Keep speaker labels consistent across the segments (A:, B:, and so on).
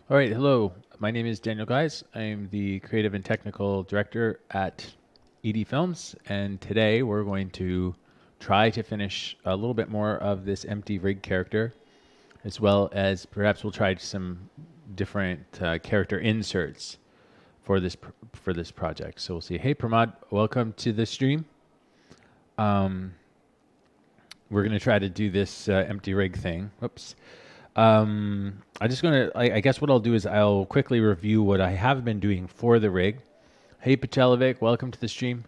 A: All right, hello. My name is Daniel Guys. I'm the creative and technical director at ED Films, and today we're going to try to finish a little bit more of this empty rig character, as well as perhaps we'll try some different character inserts for this project. So we'll see. Hey, Pramod, welcome to the stream. We're going to try to do this empty rig thing. Whoops. I'm just gonna. I guess what I'll do is I'll quickly review what I have been doing for the rig. Hey Pachelevic, welcome to the stream.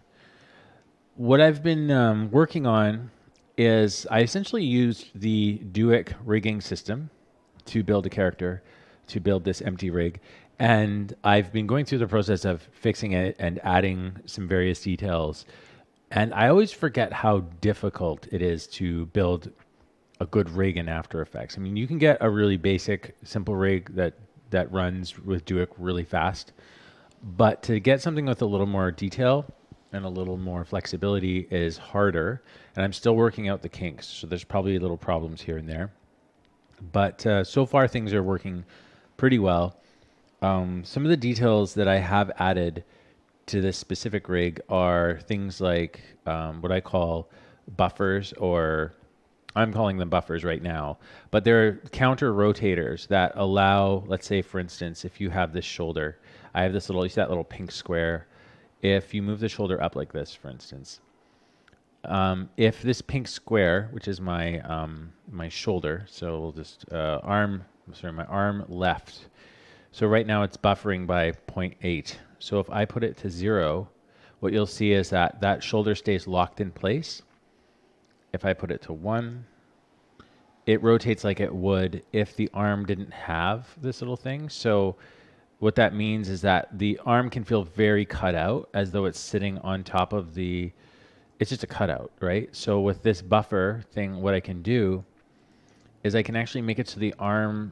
A: What I've been working on is I essentially used the Duik rigging system to build a character, to build this empty rig, and I've been going through the process of fixing it and adding some various details. And I always forget how difficult it is to build a good rig in After Effects. I mean, you can get a really basic, simple rig that runs with Duik really fast, but to get something with a little more detail and a little more flexibility is harder. And I'm still working out the kinks, so there's probably little problems here and there. But so far, things are working pretty well. Some of the details that I have added to this specific rig are things like what I call buffers, or I'm calling them buffers right now, but they're counter rotators that allow, let's say, for instance, if you have this shoulder, I have this little, you see that little pink square. If you move the shoulder up like this, for instance, if this pink square, which is my shoulder, so we'll just my arm left. So right now it's buffering by 0.8. So if I put it to 0, what you'll see is that that shoulder stays locked in place. If I put it to 1, it rotates like it would if the arm didn't have this little thing. So what that means is that the arm can feel very cut out, as though it's sitting on top of the, it's just a cutout, right? So with this buffer thing, what I can do is I can actually make it so the arm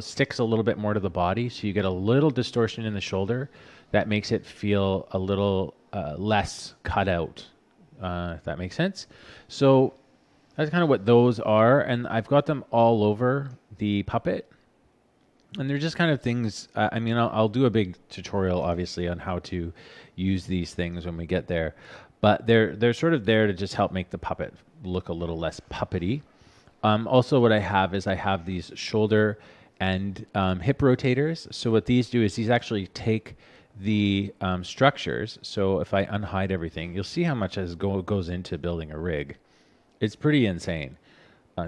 A: sticks a little bit more to the body. So you get a little distortion in the shoulder that makes it feel a little less cut out, if that makes sense. So that's kind of what those are. And I've got them all over the puppet. And they're just kind of things. I mean, I'll do a big tutorial, obviously, on how to use these things when we get there. But they're sort of there to just help make the puppet look a little less puppety. Also, what I have is I have these shoulder and hip rotators. So what these do is these actually take the structures. So if I unhide everything, you'll see how much goes into building a rig. It's pretty insane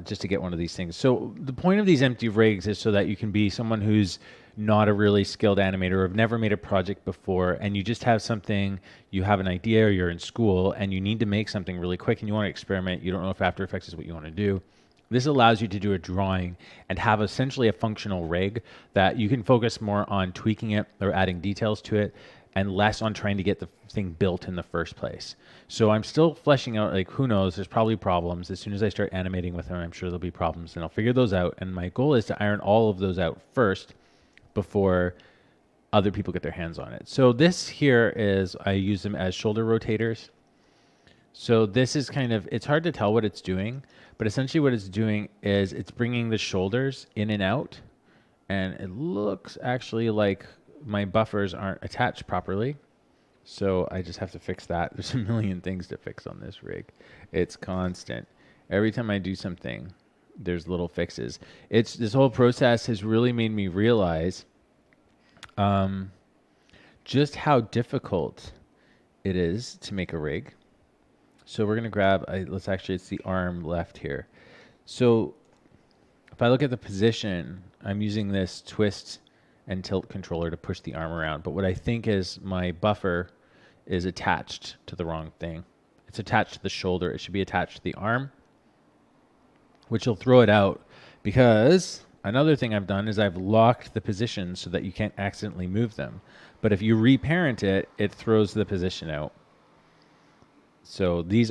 A: just to get one of these things. So the point of these empty rigs is so that you can be someone who's not a really skilled animator or have never made a project before, and you just have something, you have an idea, or you're in school and you need to make something really quick and you want to experiment. You don't know if After Effects is what you want to do. This allows you to do a drawing and have essentially a functional rig that you can focus more on tweaking it or adding details to it and less on trying to get the thing built in the first place. So I'm still fleshing out, like, who knows, there's probably problems. As soon as I start animating with them, I'm sure there'll be problems and I'll figure those out. And my goal is to iron all of those out first before other people get their hands on it. So this here is, I use them as shoulder rotators. So this is kind of, it's hard to tell what it's doing, but essentially what it's doing is it's bringing the shoulders in and out. And it looks actually like my buffers aren't attached properly. So I just have to fix that. There's a million things to fix on this rig. It's constant. Every time I do something, there's little fixes. This whole process has really made me realize just how difficult it is to make a rig. So we're going to grab, it's the arm left here. So if I look at the position, I'm using this twist and tilt controller to push the arm around. But what I think is my buffer is attached to the wrong thing. It's attached to the shoulder. It should be attached to the arm, which will throw it out, because another thing I've done is I've locked the positions so that you can't accidentally move them. But if you reparent it, it throws the position out. So these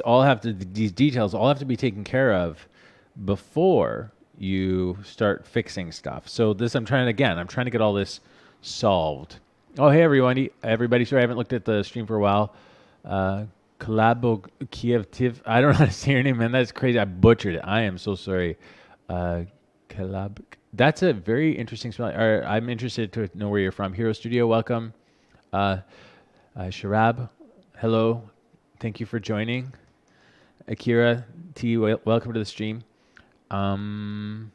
A: details all have to be taken care of before you start fixing stuff. So I'm trying to get all this solved. Oh, hey everybody. Sorry, I haven't looked at the stream for a while. Kalabo Kiev Tiv. I don't know how to say your name, man. That's crazy. I butchered it. I am so sorry. Kalab. That's a very interesting spell. I'm interested to know where you're from. Hero Studio, welcome. Uh, Sharab, hello. Thank you for joining. Akira T, welcome to the stream. I'm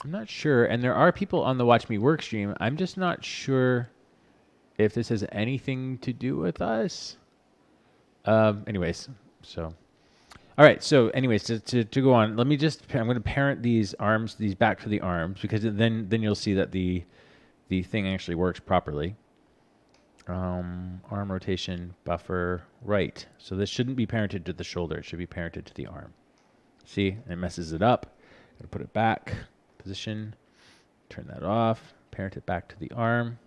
A: not sure, and there are people on the Watch Me Work stream. I'm just not sure if this has anything to do with us. Anyways, so all right. So, anyways, to go on, let me just I'm going to parent these arms, these back to the arms, because then you'll see that the thing actually works properly. Arm rotation buffer right. So this shouldn't be parented to the shoulder. It should be parented to the arm. See, it messes it up. Gotta put it back, position, turn that off, parent it back to the arm.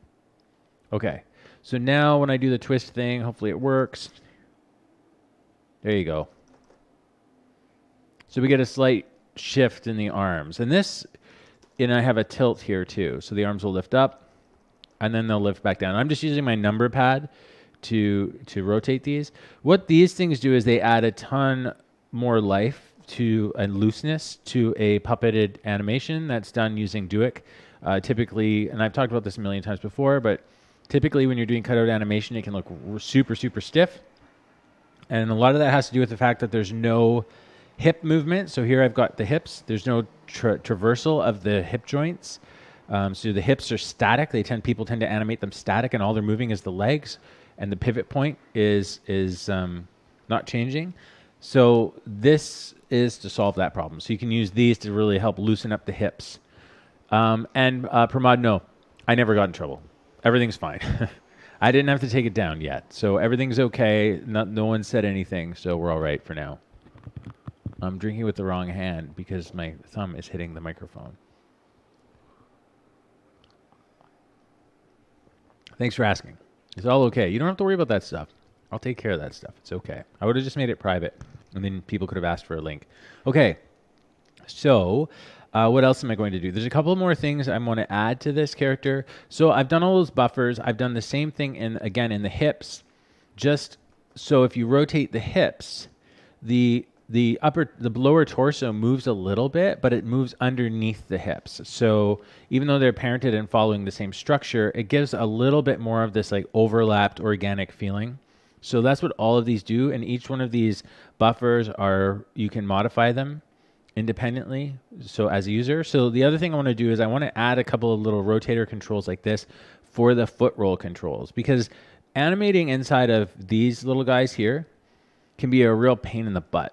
A: Okay. So now when I do the twist thing, hopefully it works. There you go. So we get a slight shift in the arms. And I have a tilt here too. So the arms will lift up and then they'll lift back down. I'm just using my number pad to rotate these. What these things do is they add a ton more life to and looseness to a puppeted animation that's done using Duik. Typically, and I've talked about this a million times before, but typically when you're doing cutout animation, it can look super, super stiff. And a lot of that has to do with the fact that there's no hip movement. So here I've got the hips. There's no traversal of the hip joints. So the hips are static. People tend to animate them static, and all they're moving is the legs, and the pivot point is not changing. So this is to solve that problem. So you can use these to really help loosen up the hips. Pramod, no, I never got in trouble. Everything's fine. I didn't have to take it down yet. So everything's okay. No one said anything, so we're all right for now. I'm drinking with the wrong hand because my thumb is hitting the microphone. Thanks for asking. It's all okay. You don't have to worry about that stuff. I'll take care of that stuff. It's okay. I would have just made it private, and then people could have asked for a link. Okay. So what else am I going to do? There's a couple more things I want to add to this character. So I've done all those buffers. I've done the same thing in the hips. Just so if you rotate the hips, the lower torso moves a little bit, but it moves underneath the hips. So even though they're parented and following the same structure, it gives a little bit more of this like overlapped organic feeling. So that's what all of these do. And each one of these buffers you can modify them independently. So as a user. So the other thing I want to do is I want to add a couple of little rotator controls like this for the foot roll controls, because animating inside of these little guys here can be a real pain in the butt.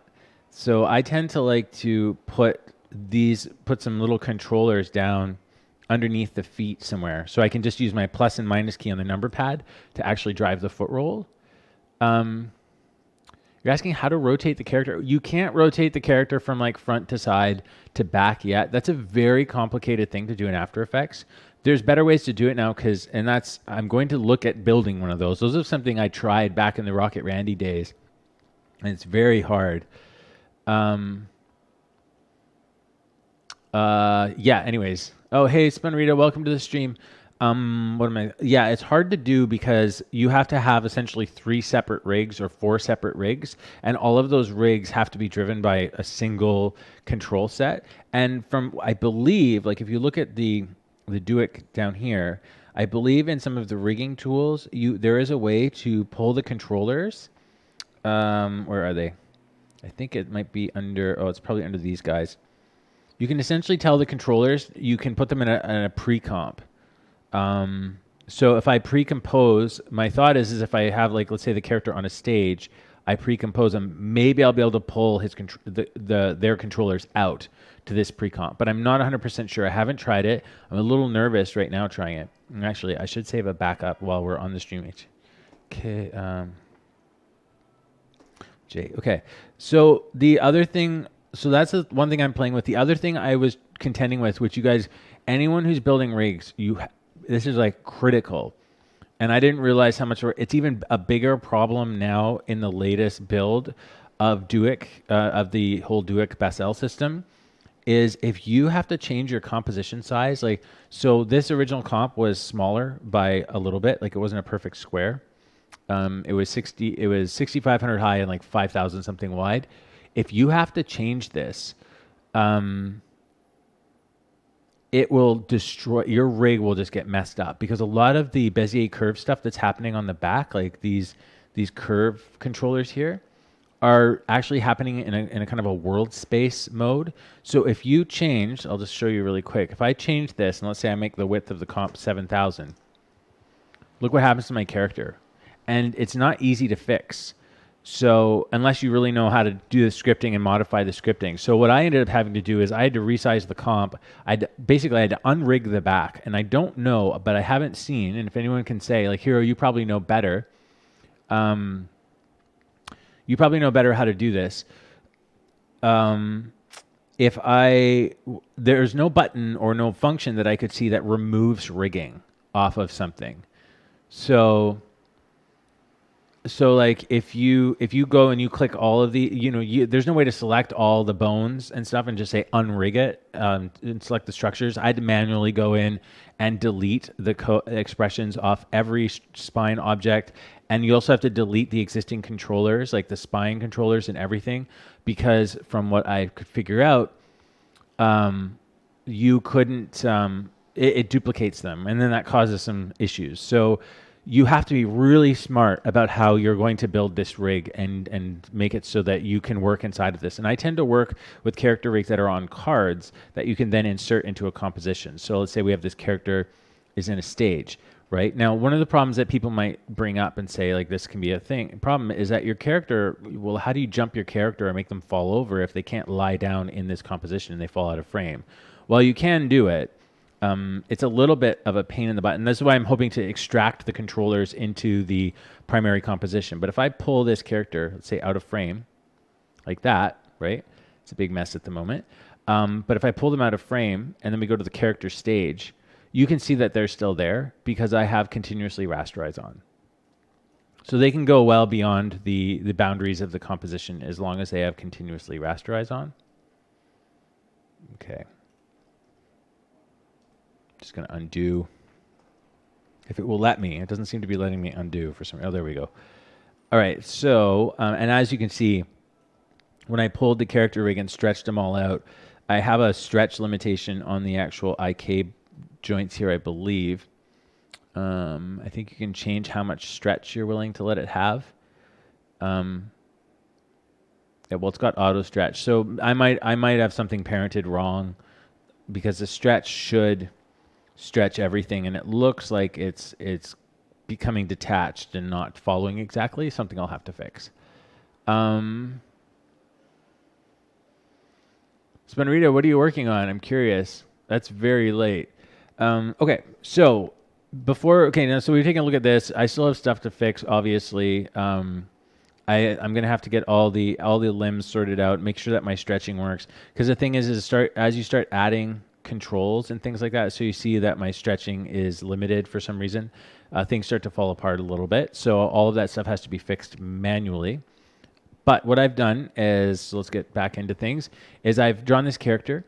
A: So I tend to like to put some little controllers down underneath the feet somewhere, so I can just use my plus and minus key on the number pad to actually drive the foot roll. You're asking how to rotate the character. You can't rotate the character from like front to side to back yet. That's a very complicated thing to do in After Effects. There's better ways to do it now, I'm going to look at building one of those. Those are something I tried back in the Rocket Randy days, and it's very hard. Anyways. Oh, hey, Spunrita, welcome to the stream. It's hard to do because you have to have essentially 3 separate rigs or 4 separate rigs, and all of those rigs have to be driven by a single control set. And I believe, like if you look at the Duik down here, I believe in some of the rigging tools, there is a way to pull the controllers. Where are they? I think it might be it's probably under these guys. You can essentially tell the controllers, you can put them in a pre-comp. So if I pre-compose, my thought is if I have, like, let's say the character on a stage, I pre-compose them, maybe I'll be able to pull their controllers out to this pre-comp. But I'm not 100% sure. I haven't tried it. I'm a little nervous right now trying it. And actually, I should save a backup while we're on the stream. Okay. Okay. So the other thing, that's one thing I'm playing with. The other thing I was contending with, which you guys, anyone who's building rigs, this is like critical. And I didn't realize how much it's even a bigger problem now in the latest build of Duik, of the whole Duik Bassel system, is if you have to change your composition size. Like, so this original comp was smaller by a little bit, like it wasn't a perfect square. It was 6,500 high and like 5,000 something wide. If you have to change this, it will destroy your rig. Will just get messed up because a lot of the Bezier curve stuff that's happening on the back, like these curve controllers here, are actually happening in a kind of a world space mode. So if you change, I'll just show you really quick. If I change this, and let's say I make the width of the comp 7,000, look what happens to my character. And it's not easy to fix. So unless you really know how to do the scripting and modify the scripting. So what I ended up having to do is I had to resize the comp. Basically I had to unrig the back. And I don't know, but I haven't seen, and if anyone can say, like, Hero, you probably know better. You probably know better how to do this. If there's no button or no function that I could see that removes rigging off of something. So like if you go and you click all of the, there's no way to select all the bones and stuff and just say unrig it and select the structures. I had to manually go in and delete the expressions off every spine object. And you also have to delete the existing controllers, like the spine controllers and everything, because from what I could figure out, you couldn't, it duplicates them, and then that causes some issues. So you have to be really smart about how you're going to build this rig and make it so that you can work inside of this. And I tend to work with character rigs that are on cards that you can then insert into a composition. So let's say we have this character is in a stage. Right now, one of the problems that people might bring up and say, like, this can be a thing. The problem is that your character, well, how do you jump your character or make them fall over if they can't lie down in this composition and they fall out of frame? Well, you can do it. It's a little bit of a pain in the butt. And that's why I'm hoping to extract the controllers into the primary composition. But if I pull this character, let's say out of frame, like that, right? It's a big mess at the moment. But if I pull them out of frame and then we go to the character stage, you can see that they're still there because I have continuously rasterize on. So they can go well beyond the boundaries of the composition as long as they have continuously rasterize on. Okay. Just going to undo. If it will let me. It doesn't seem to be letting me undo for some reason. Oh, there we go. All right. So, and as you can see, when I pulled the character rig and stretched them all out, I have a stretch limitation on the actual IK joints here, I believe. I think you can change how much stretch you're willing to let it have. Yeah, well, it's got auto stretch, so I might have something parented wrong because the stretch should stretch everything, and it looks like it's becoming detached and not following exactly. Something I'll have to fix. Spenrita, what are you working on? I'm curious. That's very late. Okay, so so we're taking a look at this. I still have stuff to fix, obviously. I'm gonna have to get all the limbs sorted out, make sure that my stretching works. Because the thing is as you start adding controls and things like that, so you see that my stretching is limited for some reason, things start to fall apart a little bit. So all of that stuff has to be fixed manually. But what I've done is, so let's get back into things, is I've drawn this character.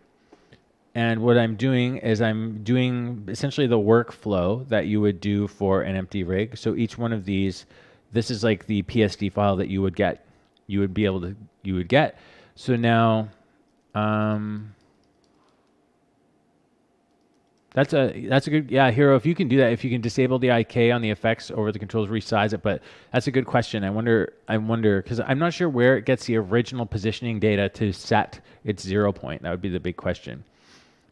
A: And what I'm doing is I'm doing essentially the workflow that you would do for an empty rig. So each one of these, this is like the PSD file that you would get. So now, that's a good, yeah, Hero, if you can do that, if you can disable the IK on the effects over the controls, resize it. But that's a good question. I wonder, because I'm not sure where it gets the original positioning data to set its 0 point. That would be the big question.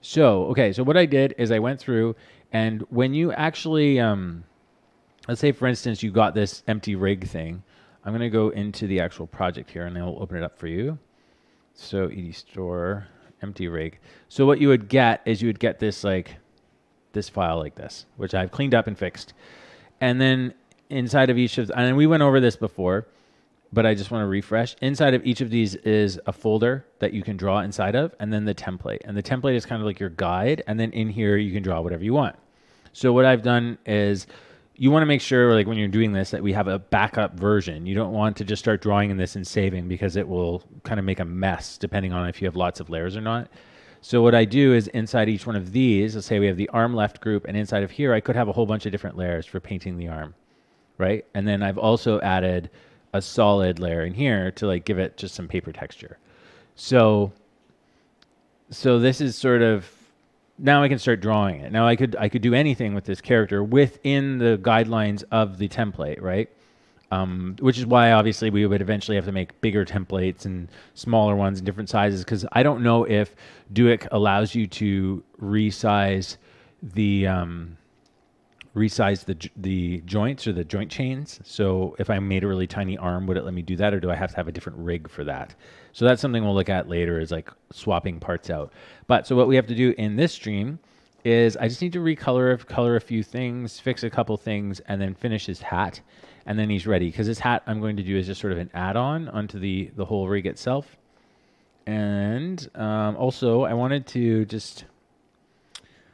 A: So, okay, so what I did is I went through, and when you actually, let's say, for instance, you got this empty rig thing. I'm going to go into the actual project here, and I'll open it up for you. So, ed store, empty rig. So what you would get is you would get this, this file like this, which I've cleaned up and fixed. And then inside of each of, and we went over this before, but I just want to refresh. Inside of each of these is a folder that you can draw inside of, and then the template. And the template is kind of like your guide, and then in here you can draw whatever you want. So what I've done is you want to make sure, like when you're doing this, that we have a backup version. You don't want to just start drawing in this and saving because it will kind of make a mess depending on if you have lots of layers or not. So what I do is inside each one of these, let's say we have the arm left group, and inside of here I could have a whole bunch of different layers for painting the arm, right? And then I've also added a solid layer in here to like give it just some paper texture. So this is sort of now I can start drawing it. Now I could do anything with this character within the guidelines of the template, right? Which is why obviously we would eventually have to make bigger templates and smaller ones in different sizes, because I don't know if Duik allows you to resize the the joints or the joint chains. So if I made a really tiny arm, would it let me do that, or do I have to have a different rig for that? So that's something we'll look at later, is like swapping parts out. But so what we have to do in this stream is I just need to color a few things, fix a couple things, and then finish his hat, and then he's ready. Because his hat I'm going to do is just sort of an add-on onto the whole rig itself. And also I wanted to just,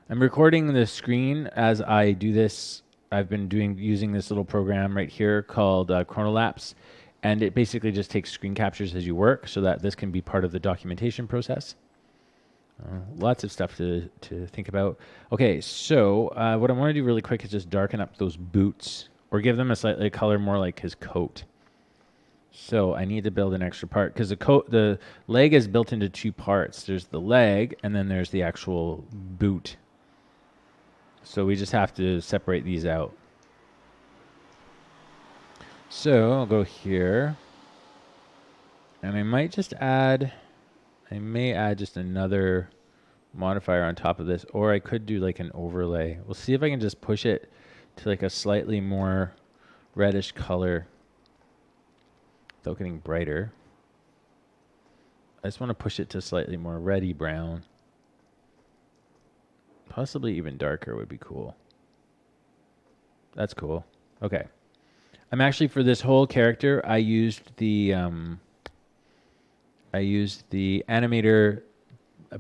A: I'm recording the screen as I do this. I've been using this little program right here called Chronolapse, and it basically just takes screen captures as you work, so that this can be part of the documentation process. Lots of stuff to think about. Okay, so what I want to do really quick is just darken up those boots, or give them a slightly color more like his coat. So I need to build an extra part, because the leg is built into two parts. There's the leg, and then there's the actual boot. So we just have to separate these out. So I'll go here, and I might just add, I may add just another modifier on top of this, or I could do like an overlay. We'll see if I can just push it to like a slightly more reddish color without getting brighter. I just want to push it to slightly more reddy brown. Possibly even darker would be cool. That's cool. Okay. I'm actually, for this whole character, I used the animator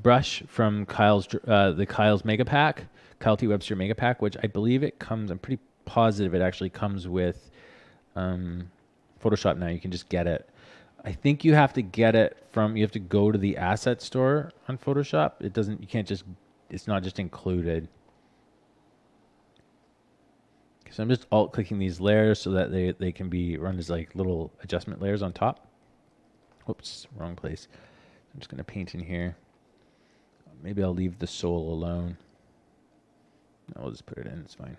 A: brush from the Kyle's Mega Pack, Kyle T. Webster Mega Pack, which I believe it comes, I'm pretty positive it actually comes with Photoshop now. You can just get it. I think you have to get it from, you have to go to the asset store on Photoshop. It doesn't, you can't just, it's not just included. So I'm just alt clicking these layers so that they can be run as like little adjustment layers on top. Whoops, wrong place. I'm just gonna paint in here. Maybe I'll leave the soul alone. No, I'll just put it in, it's fine.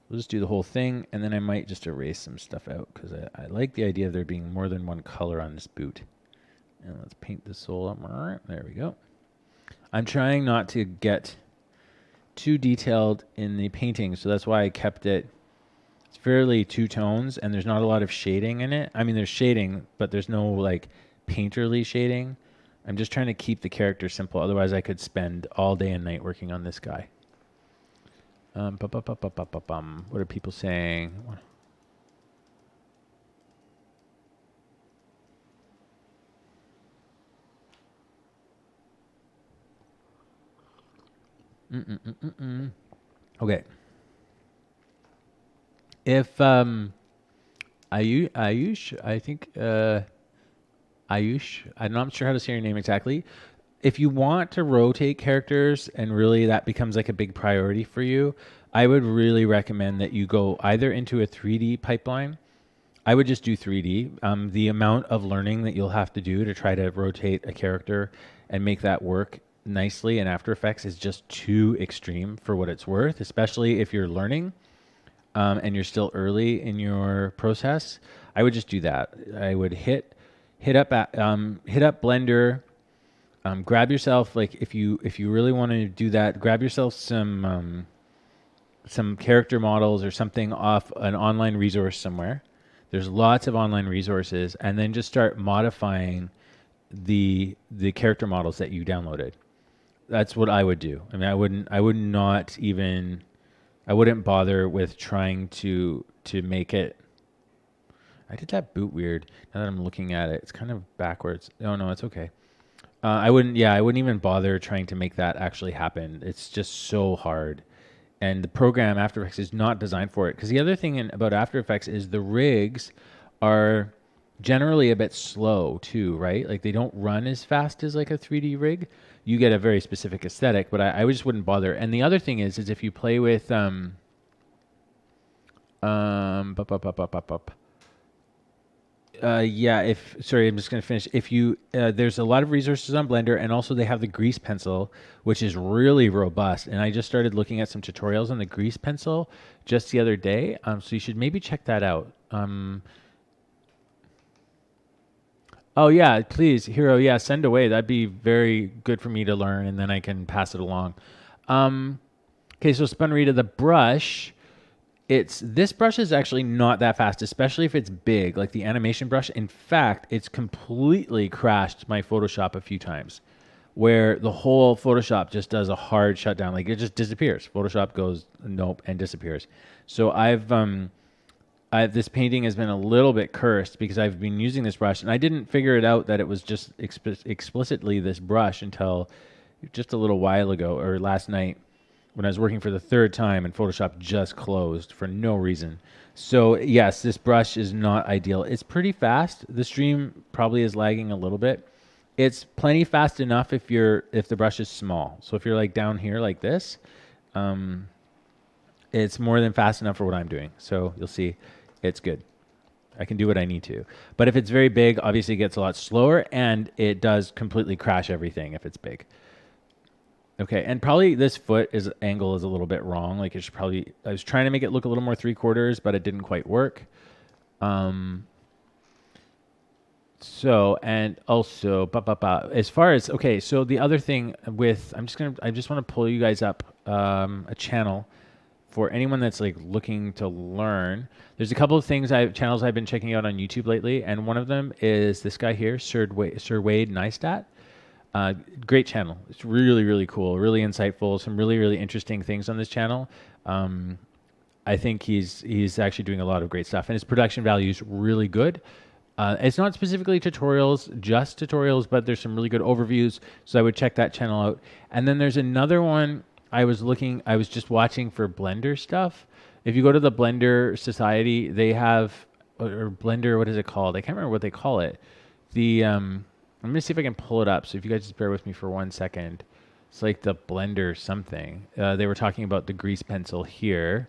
A: We'll just do the whole thing, and then I might just erase some stuff out, because I like the idea of there being more than one color on this boot. And let's paint the soul up. There we go. I'm trying not to get too detailed in the painting, so that's why I kept it. It's fairly two tones, and there's not a lot of shading in it. I mean, there's shading, but there's no like painterly shading. I'm just trying to keep the character simple. Otherwise, I could spend all day and night working on this guy. What are people saying? Okay. If Ayush, I think Ayush, I'm not sure how to say your name exactly. If you want to rotate characters and really that becomes like a big priority for you, I would really recommend that you go either into a 3D pipeline. I would just do 3D. The amount of learning that you'll have to do to try to rotate a character and make that work nicely in After Effects is just too extreme for what it's worth, especially if you're learning and you're still early in your process. I would just do that. I would hit up Blender. Grab yourself, like if you really want to do that, grab yourself some character models or something off an online resource somewhere. There's lots of online resources, and then just start modifying the character models that you downloaded. That's what I would do. I mean, I wouldn't bother with trying to make it. I did that boot weird. Now that I'm looking at it, it's kind of backwards. Oh no, it's okay. I wouldn't even bother trying to make that actually happen. It's just so hard. And the program After Effects is not designed for it. Because the other thing about After Effects is the rigs are generally a bit slow too, right? Like they don't run as fast as like a 3D rig. You get a very specific aesthetic, but I just wouldn't bother. And the other thing is if you play with Yeah, if sorry, I'm just gonna finish. If you there's a lot of resources on Blender, and also they have the grease pencil, which is really robust. And I just started looking at some tutorials on the grease pencil just the other day. So you should maybe check that out. Oh yeah, please, Hero. Yeah, send away. That'd be very good for me to learn, and then I can pass it along. Um, okay, so Spunrita, the brush. It's this brush is actually not that fast, especially if it's big, like the animation brush. In fact, it's completely crashed my Photoshop a few times, where the whole Photoshop just does a hard shutdown, like it just disappears. Photoshop goes nope and disappears. So this painting has been a little bit cursed because I've been using this brush and I didn't figure it out that it was just explicitly this brush until just a little while ago or last night when I was working for the third time and Photoshop just closed for no reason. So yes, this brush is not ideal. It's pretty fast. The stream probably is lagging a little bit. It's plenty fast enough if the brush is small. So if you're like down here like this, it's more than fast enough for what I'm doing. So you'll see it's good. I can do what I need to. But if it's very big, obviously it gets a lot slower and it does completely crash everything if it's big. Okay, and probably this angle is a little bit wrong. Like it should probably, I was trying to make it look a little more 3/4, but it didn't quite work. So, and also, as far as, okay, so the other thing with, I just want to pull you guys up a channel for anyone that's like looking to learn. There's a couple of channels I've been checking out on YouTube lately, and one of them is this guy here, Sir Wade Neistat. Great channel. It's really, really cool, really insightful, some really, really interesting things on this channel. I think he's actually doing a lot of great stuff, and his production value is really good. It's not specifically just tutorials, but there's some really good overviews. So I would check that channel out. And then there's another one I was just watching for Blender stuff. If you go to the Blender Society, they have, or Blender, what is it called? I can't remember what they call it. I'm going to see if I can pull it up. So if you guys just bear with me for 1 second. It's like the Blender something. They were talking about the grease pencil here.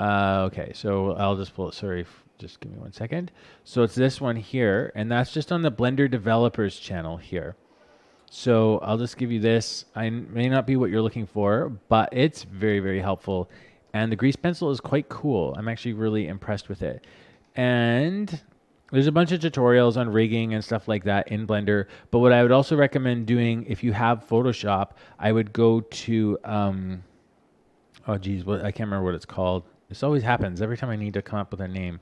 A: Okay, so I'll just pull it. Sorry, just give me 1 second. So it's this one here, and that's just on the Blender developers channel here. So I'll just give you this. I may not be what you're looking for, but it's very, very helpful. And the grease pencil is quite cool. I'm actually really impressed with it. And there's a bunch of tutorials on rigging and stuff like that in Blender. But what I would also recommend doing if you have Photoshop, I would go to, oh geez, I can't remember what it's called. This always happens. Every time I need to come up with a name,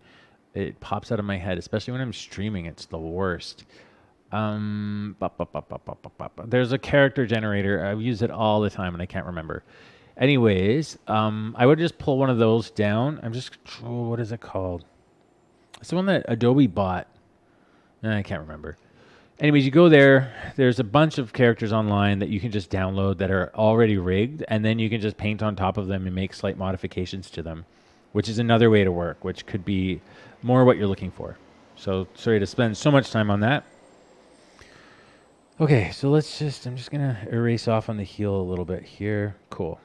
A: it pops out of my head, especially when I'm streaming. It's the worst. There's a character generator. I use it all the time and I can't remember. Anyways, I would just pull one of those down. What is it called? It's the one that Adobe bought. I can't remember. Anyways, you go there. There's a bunch of characters online that you can just download that are already rigged, and then you can just paint on top of them and make slight modifications to them, which is another way to work, which could be more what you're looking for. So sorry to spend so much time on that. Okay, so I'm just going to erase off on the heel a little bit here. Cool.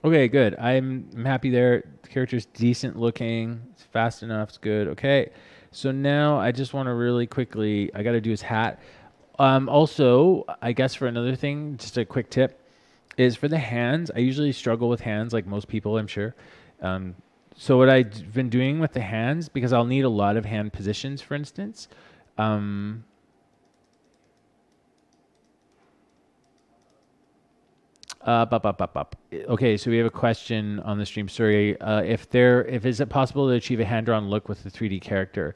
A: Okay, good. I'm happy there. The character's decent looking. It's fast enough. It's good. Okay. So now I just want to really quickly, I got to do his hat. Also, I guess for another thing, just a quick tip, is for the hands. I usually struggle with hands like most people, I'm sure. So what I've been doing with the hands, because I'll need a lot of hand positions, for instance, Okay, so we have a question on the stream. Sorry, if is it possible to achieve a hand-drawn look with the 3D character?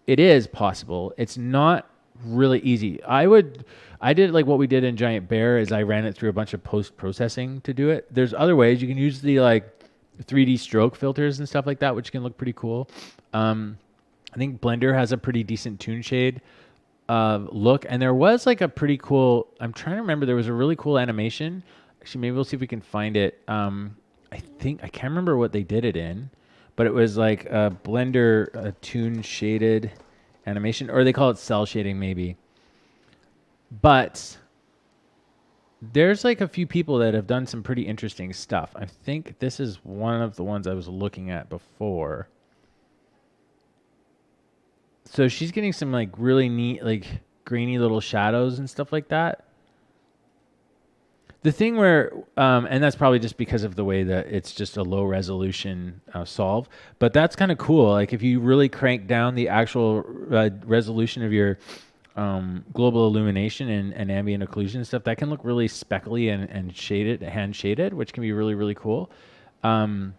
A: It is possible. It's not really easy. I did like what we did in Giant Bear is I ran it through a bunch of post-processing to do it. There's other ways. You can use the like 3D stroke filters and stuff like that, which can look pretty cool. I think Blender has a pretty decent toon shade look, and there was like a pretty cool, I'm trying to remember, there was a really cool animation. Actually, maybe we'll see if we can find it. I can't remember what they did it in, but it was like a Blender toon shaded animation, or they call it cell shading maybe. But there's like a few people that have done some pretty interesting stuff. I think this is one of the ones I was looking at before. So she's getting some like really neat, like grainy little shadows and stuff like that. The thing where, and that's probably just because of the way that it's just a low resolution solve, but that's kind of cool. Like if you really crank down the actual resolution of your global illumination and ambient occlusion and stuff, that can look really speckly and shaded, hand shaded, which can be really, really cool. Um,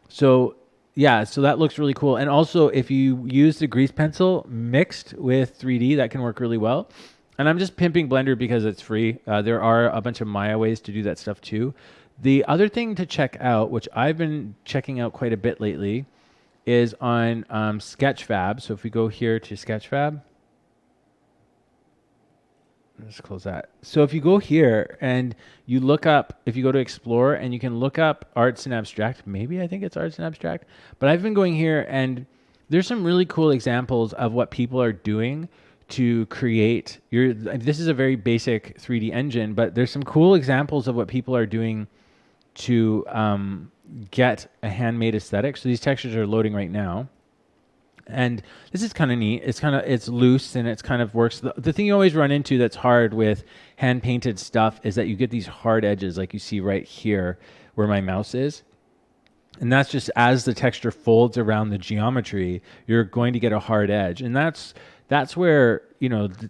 A: so yeah, so that looks really cool. And also if you use the grease pencil mixed with 3D, that can work really well. And I'm just pimping Blender because it's free. There are a bunch of Maya ways to do that stuff too. The other thing to check out, which I've been checking out quite a bit lately, is on Sketchfab. So if we go here to Sketchfab, let's close that. So if you go here and you look up, if you go to Explore and you can look up Arts and Abstract, maybe I think it's Arts and Abstract, but I've been going here and there's some really cool examples of what people are doing to create your, this is a very basic 3D engine, but there's some cool examples of what people are doing to get a handmade aesthetic. So these textures are loading right now. And this is kind of neat. It's loose and it's kind of works. The thing you always run into that's hard with hand painted stuff is that you get these hard edges like you see right here where my mouse is. And that's just as the texture folds around the geometry, you're going to get a hard edge. And that's where,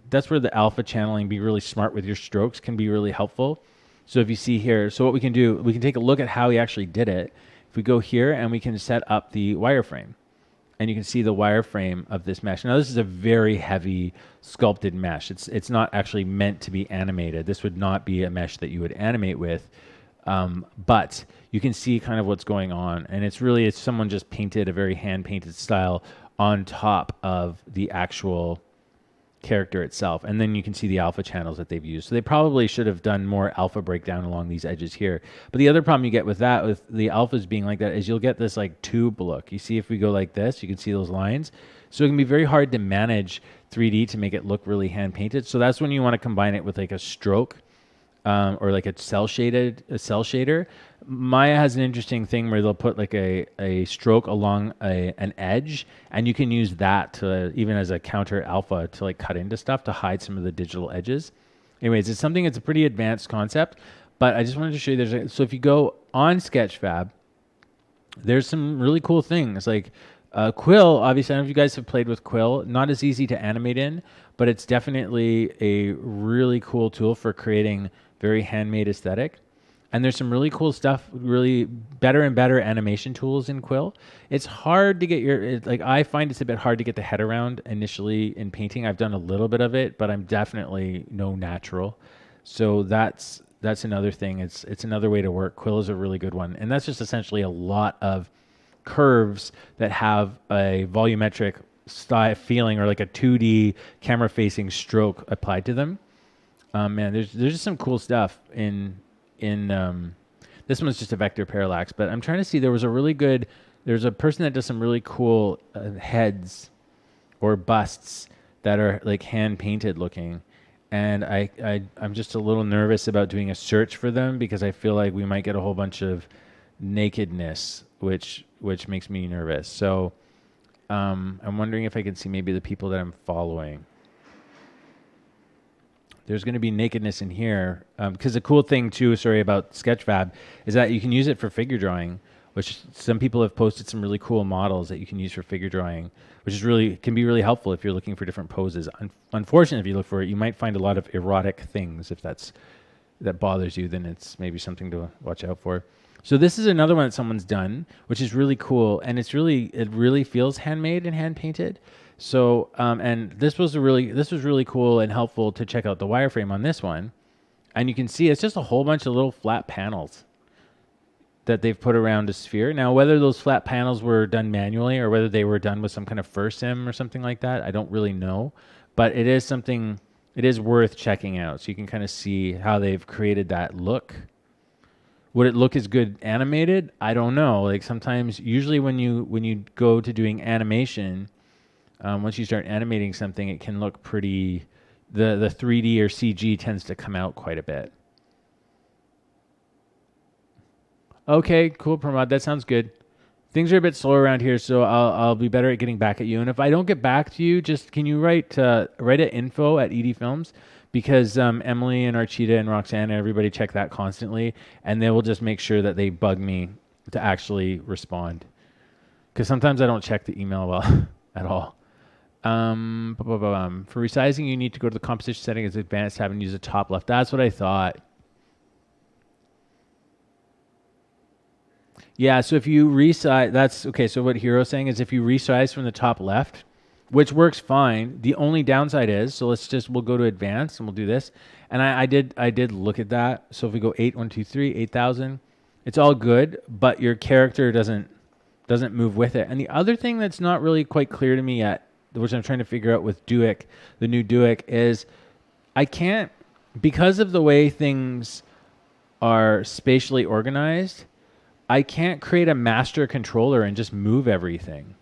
A: that's where the alpha channeling, be really smart with your strokes, can be really helpful. So if you see here, so what we can do, we can take a look at how he actually did it. If we go here and we can set up the wireframe. And you can see the wireframe of this mesh. Now, this is a very heavy sculpted mesh. It's not actually meant to be animated. This would not be a mesh that you would animate with. But you can see kind of what's going on. And it's someone just painted a very hand-painted style on top of the actual character itself. And then you can see the alpha channels that they've used. So they probably should have done more alpha breakdown along these edges here. But the other problem you get with that, with the alphas being like that, is you'll get this like tube look. You see if we go like this, you can see those lines. So it can be very hard to manage 3D to make it look really hand painted. So that's when you want to combine it with like a stroke or like a cell shader. Maya has an interesting thing where they'll put like a stroke along an edge, and you can use that to, even as a counter alpha, to like cut into stuff to hide some of the digital edges. Anyways, it's a pretty advanced concept, but I just wanted to show you so if you go on Sketchfab, there's some really cool things like Quill. Obviously, I don't know if you guys have played with Quill. Not as easy to animate in, but it's definitely a really cool tool for creating very handmade aesthetic. And there's some really cool stuff, really better and better animation tools in Quill. It's hard to get I find it's a bit hard to get the head around initially in painting. I've done a little bit of it, but I'm definitely no natural. So that's another thing. It's another way to work. Quill is a really good one. And that's just essentially a lot of curves that have a volumetric style feeling, or like a 2D camera facing stroke applied to them. Man, there's just some cool stuff in this one's just a vector parallax, but I'm trying to see, there's a person that does some really cool heads or busts that are like hand painted looking. And I'm just a little nervous about doing a search for them because I feel like we might get a whole bunch of nakedness, which makes me nervous. So I'm wondering if I can see maybe the people that I'm following. There's going to be nakedness in here because the cool thing too, about Sketchfab, is that you can use it for figure drawing, which some people have posted some really cool models that you can use for figure drawing, which can be really helpful if you're looking for different poses. Unfortunately, if you look for it, you might find a lot of erotic things. If that bothers you, then it's maybe something to watch out for. So this is another one that someone's done, which is really cool, and it really feels handmade and hand painted. So and this was really cool and helpful to check out the wireframe on this one, and you can see it's just a whole bunch of little flat panels that they've put around a sphere. Now, whether those flat panels were done manually or whether they were done with some kind of FurSim or something like that, I don't really know, but it is worth checking out. So you can kind of see how they've created that look. Would it look as good animated? I don't know. Like sometimes, usually when you go to doing animation, once you start animating something, it can look pretty. The 3D or CG tends to come out quite a bit. Okay, cool, Pramod. That sounds good. Things are a bit slow around here, so I'll be better at getting back at you. And if I don't get back to you, just can you write at info@ED Films, because Emily and Archita and Roxanne and everybody check that constantly, and they will just make sure that they bug me to actually respond. Because sometimes I don't check the email well at all. For resizing, you need to go to the composition setting as advanced tab and use the top left. That's what I thought. Yeah, so if you resize, that's okay. So what Hero's saying is if you resize from the top left, which works fine. The only downside is, so we'll go to advanced and we'll do this. And I did look at that. So if we go 8,000, it's all good, but your character doesn't move with it. And the other thing that's not really quite clear to me yet, which I'm trying to figure out with Duik, the new Duik, is I can't, because of the way things are spatially organized, I can't create a master controller and just move everything.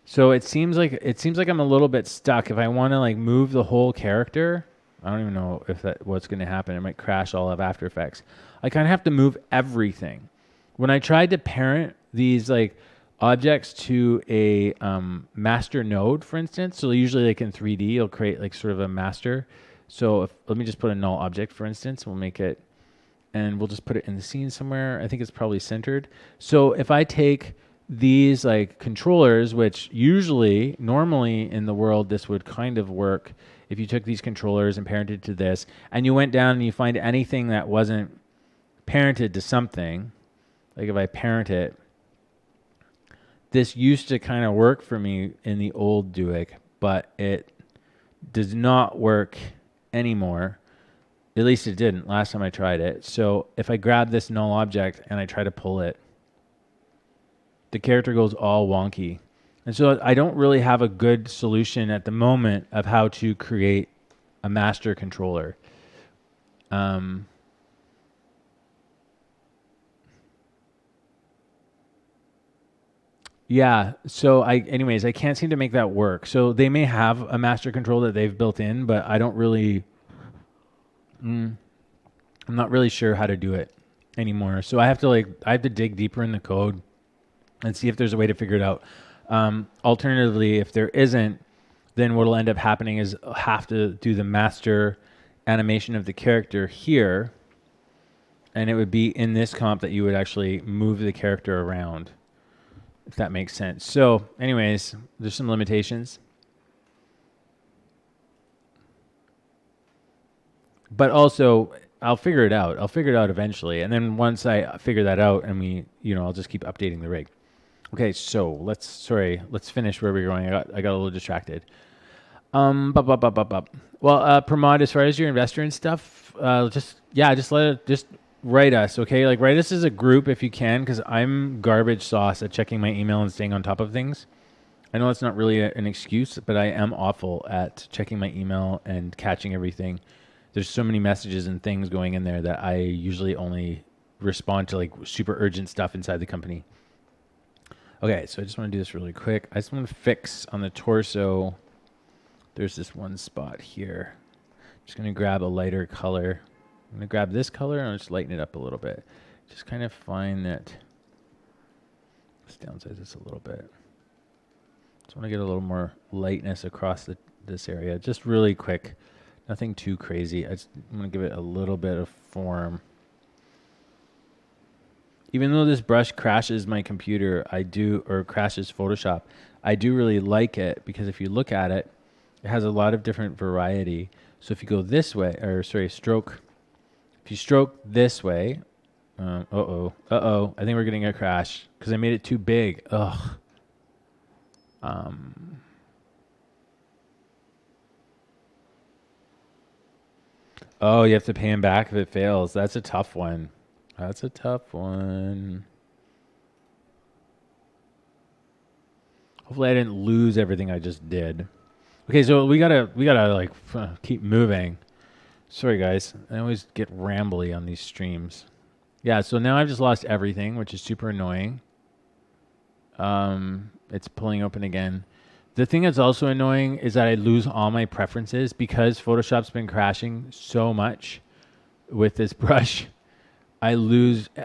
A: So it seems like I'm a little bit stuck. If I want to like move the whole character, I don't even know what's going to happen. It might crash all of After Effects. I kind of have to move everything. When I tried to parent these like objects to a master node, for instance, so usually like in 3D, you'll create like sort of a master. So let me just put a null object, for instance. We'll make it, and we'll just put it in the scene somewhere. I think it's probably centered. So if I take these like controllers, which normally in the world, this would kind of work. If you took these controllers and parented to this, and you went down and you find anything that wasn't parented to something, like if I parent it, this used to kind of work for me in the old Duik, but it does not work anymore. At least it didn't last time I tried it. So if I grab this null object and I try to pull it, the character goes all wonky. And so I don't really have a good solution at the moment of how to create a master controller. Yeah, so I can't seem to make that work. So they may have a master control that they've built in, but I don't really, I'm not really sure how to do it anymore. So I have to dig deeper in the code and see if there's a way to figure it out. Alternatively, if there isn't, then what will end up happening is I'll have to do the master animation of the character here, and it would be in this comp that you would actually move the character around, if that makes sense. So anyways, there's some limitations. But also, I'll figure it out. I'll figure it out eventually. And then once I figure that out and I'll just keep updating the rig. Okay, so let's finish where we're going. I got a little distracted. Well, Pramod, as far as your investor and stuff, just write us, okay? Like, write us as a group if you can, because I'm garbage sauce at checking my email and staying on top of things. I know it's not really an excuse, but I am awful at checking my email and catching everything. There's so many messages and things going in there that I usually only respond to like super urgent stuff inside the company. Okay, so I just want to do this really quick. I just want to fix on the torso. There's this one spot here. Just going to grab a lighter color. I'm going to grab this color and I'll just lighten it up a little bit. Just kind of find that. Let's downsize this a little bit. Just want to get a little more lightness across this area. Just really quick. Nothing too crazy. I'm going to give it a little bit of form. Even though this brush crashes my computer, crashes Photoshop, I do really like it because if you look at it, it has a lot of different variety. So if you go this way, stroke. If you stroke this way, I think we're getting a crash because I made it too big. Ugh. Oh, you have to pay him back if it fails. That's a tough one. Hopefully I didn't lose everything I just did. Okay, so we gotta like keep moving. Sorry guys, I always get rambly on these streams. Yeah, so now I've just lost everything, which is super annoying. It's pulling open again. The thing that's also annoying is that I lose all my preferences because Photoshop's been crashing so much with this brush. I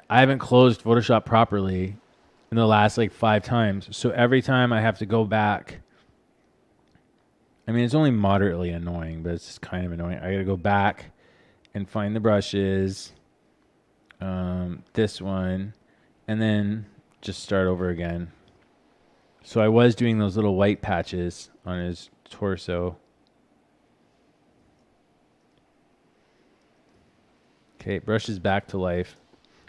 A: haven't closed Photoshop properly, in the last like 5 times. So every time I have to go back, I mean, it's only moderately annoying, but it's just kind of annoying. I got to go back and find the brushes, this one, and then just start over again. So I was doing those little white patches on his torso. Okay, brushes back to life.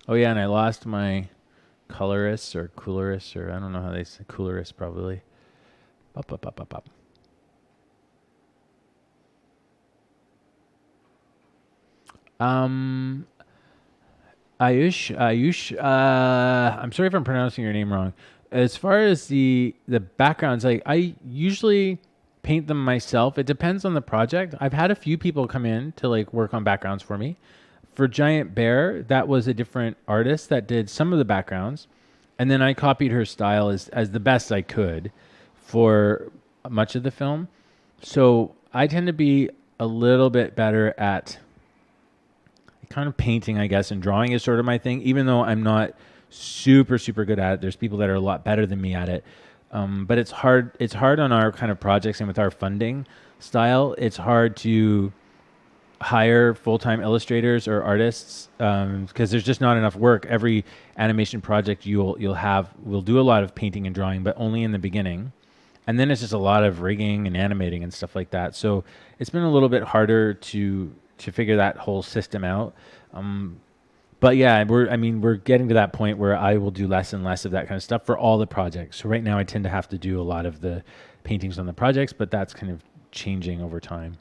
A: Oh yeah, and I lost my colorist or coolerist, or I don't know how they say coolerist, probably. Up, up, up, up, up. Ayush, I'm sorry if I'm pronouncing your name wrong. As far as the backgrounds, like I usually paint them myself. It depends on the project. I've had a few people come in to like work on backgrounds for me. For Giant Bear, that was a different artist that did some of the backgrounds, and then I copied her style as the best I could for much of the film. So I tend to be a little bit better at kind of painting, I guess, and drawing is sort of my thing, even though I'm not super, super good at it. There's people that are a lot better than me at it. But it's hard. It's hard on our kind of projects and with our funding style. It's hard to hire full-time illustrators or artists because there's just not enough work. Every animation project we'll do a lot of painting and drawing, but only in the beginning. And then it's just a lot of rigging and animating and stuff like that. So it's been a little bit harder to figure that whole system out. But yeah, we're getting to that point where I will do less and less of that kind of stuff for all the projects. So right now I tend to have to do a lot of the paintings on the projects, but that's kind of changing over time.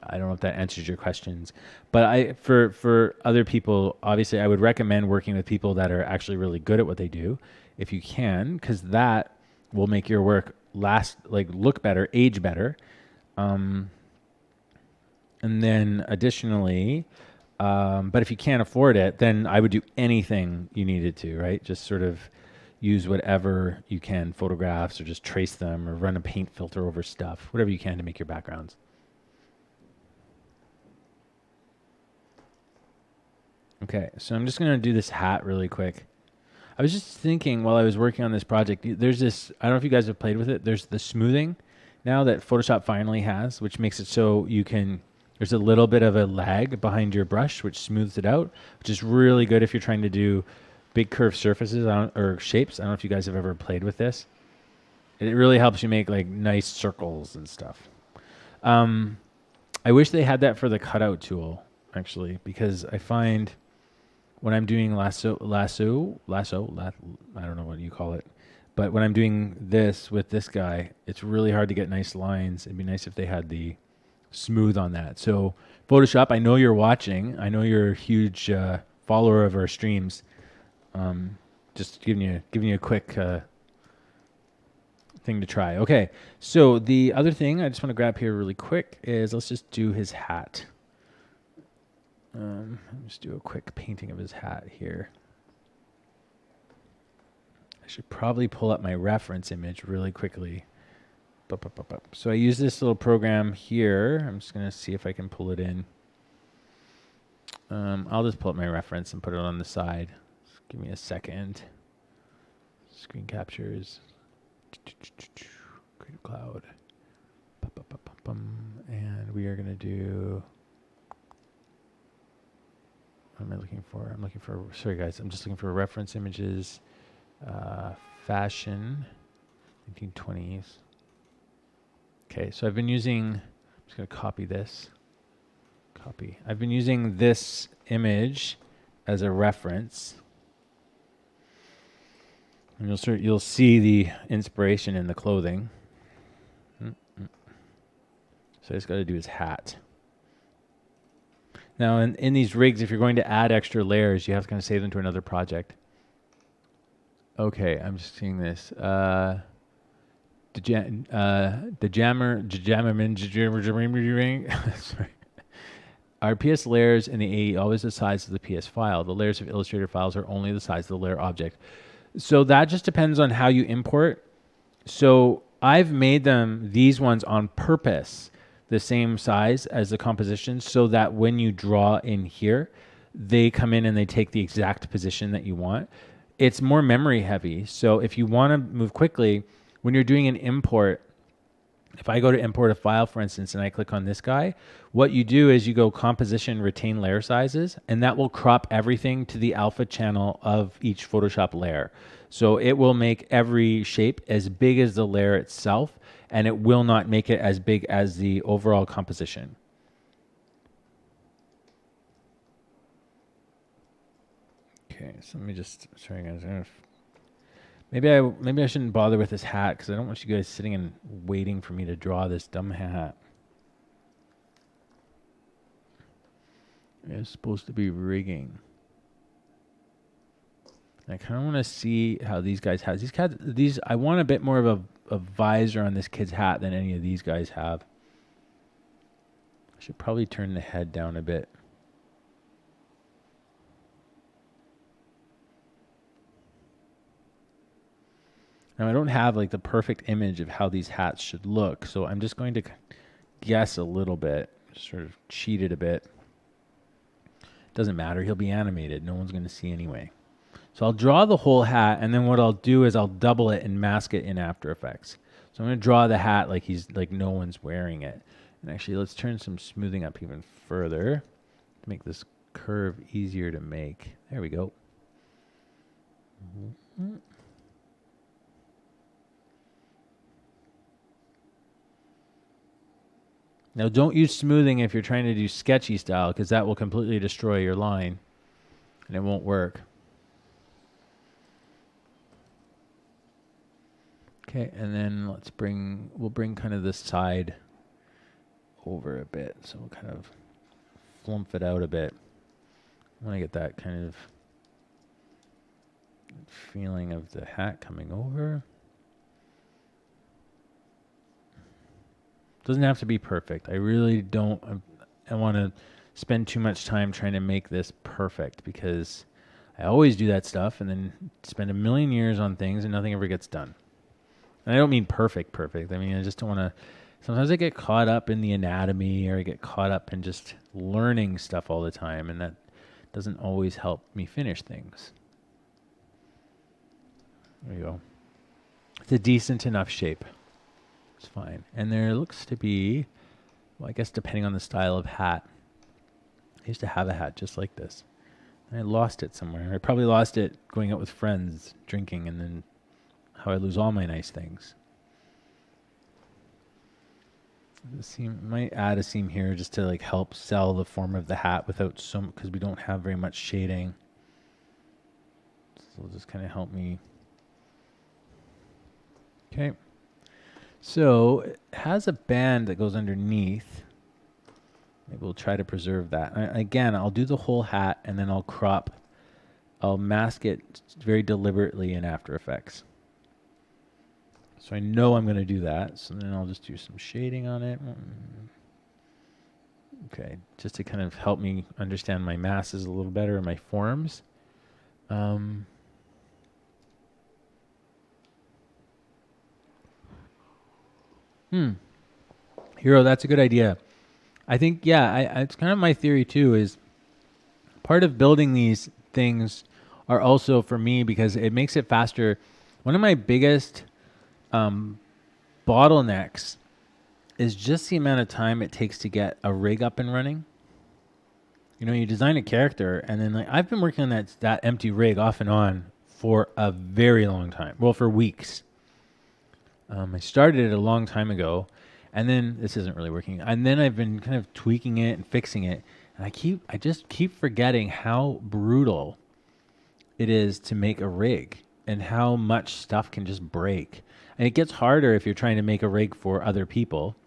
A: I don't know if that answers your questions, but for other people, obviously I would recommend working with people that are actually really good at what they do, if you can, because that will make your work look better, age better. And then additionally, but if you can't afford it, then I would do anything you needed to, right? Just sort of use whatever you can, photographs, or just trace them, or run a paint filter over stuff, whatever you can to make your backgrounds. Okay, so I'm just going to do this hat really quick. I was just thinking while I was working on this project, there's this, I don't know if you guys have played with it, there's the smoothing now that Photoshop finally has, which makes it so there's a little bit of a lag behind your brush, which smooths it out, which is really good if you're trying to do big curved surfaces or shapes. I don't know if you guys have ever played with this. It really helps you make like nice circles and stuff. I wish they had that for the cutout tool, actually, because I find when I'm doing lasso, I don't know what you call it, but when I'm doing this with this guy, it's really hard to get nice lines. It'd be nice if they had the smooth on that. So Photoshop, I know you're watching. I know you're a huge follower of our streams. Just giving you a quick thing to try. Okay, so the other thing I just want to grab here really quick is let's just do his hat. Let's do a quick painting of his hat here. I should probably pull up my reference image really quickly. So I use this little program here. I'm just going to see if I can pull it in. I'll just pull up my reference and put it on the side. Just give me a second. Screen captures. Creative Cloud. And we are going to do... What am I looking for? Sorry guys, I'm just looking for reference images. Fashion, 1920s. Okay, so I've been using, I'm just going to copy this. I've been using this image as a reference. And you'll see the inspiration in the clothing. So I just got to do his hat. Now, in these rigs, if you're going to add extra layers, you have to kind of save them to another project. Okay, I'm just seeing this. The jammerman, sorry. Our PS layers in the AE always the size of the PS file. The layers of Illustrator files are only the size of the layer object. So that just depends on how you import. So I've made these ones on purpose, the same size as the composition, so that when you draw in here, they come in and they take the exact position that you want. it's more memory heavy. So if you want to move quickly, when you're doing an import, if I go to import a file, for instance, and I click on this guy, what you do is you go composition, retain layer sizes, and that will crop everything to the alpha channel of each Photoshop layer. So it will make every shape as big as the layer itself, and it will not make it as big as the overall composition. Okay, so let me just, sorry guys, maybe I shouldn't bother with this hat because I don't want you guys sitting and waiting for me to draw this dumb hat. It's supposed to be rigging. I kind of want to see how these guys have these. I want a bit more of a visor on this kid's hat than any of these guys have. I should probably turn the head down a bit. Now I don't have like the perfect image of how these hats should look, so I'm just going to guess a little bit, sort of cheat it a bit. Doesn't matter, he'll be animated. No one's going to see anyway. So I'll draw the whole hat, and then what I'll do is I'll double it and mask it in After Effects. So I'm going to draw the hat like he's like no one's wearing it. And actually, let's turn some smoothing up even further to make this curve easier to make. There we go. Mm-hmm. Now, don't use smoothing if you're trying to do sketchy style, because that will completely destroy your line, and it won't work. Okay, and then we'll bring kind of this side over a bit, so we'll kind of flump it out a bit. I want to get that kind of feeling of the hat coming over. Doesn't have to be perfect. I really don't. I want to spend too much time trying to make this perfect, because I always do that stuff and then spend a million years on things and nothing ever gets done. And I don't mean perfect. I mean, I just don't want to. Sometimes I get caught up in the anatomy, or I get caught up in just learning stuff all the time, and that doesn't always help me finish things. There you go. It's a decent enough shape. It's fine. And there looks to be, well, I guess depending on the style of hat. I used to have a hat just like this. I lost it somewhere. I probably lost it going out with friends, drinking, and then how I lose all my nice things. The seam, might add a seam here just to like help sell the form of the hat without some, because we don't have very much shading. So it'll just kind of help me. Okay. So it has a band that goes underneath. Maybe we'll try to preserve that. Again, I'll do the whole hat and then I'll mask it very deliberately in After Effects. So I know I'm going to do that. So then I'll just do some shading on it. Okay, just to kind of help me understand my masses a little better and my forms. Hero, that's a good idea. I think, yeah, it's kind of my theory too, is part of building these things are also for me because it makes it faster. One of my biggest bottlenecks is just the amount of time it takes to get a rig up and running. You know, you design a character, and then like I've been working on that empty rig off and on for a very long time. Well, for weeks. I started it a long time ago, and then this isn't really working. And then I've been kind of tweaking it and fixing it, and I just keep forgetting how brutal it is to make a rig and how much stuff can just break. And it gets harder if you're trying to make a rig for other people.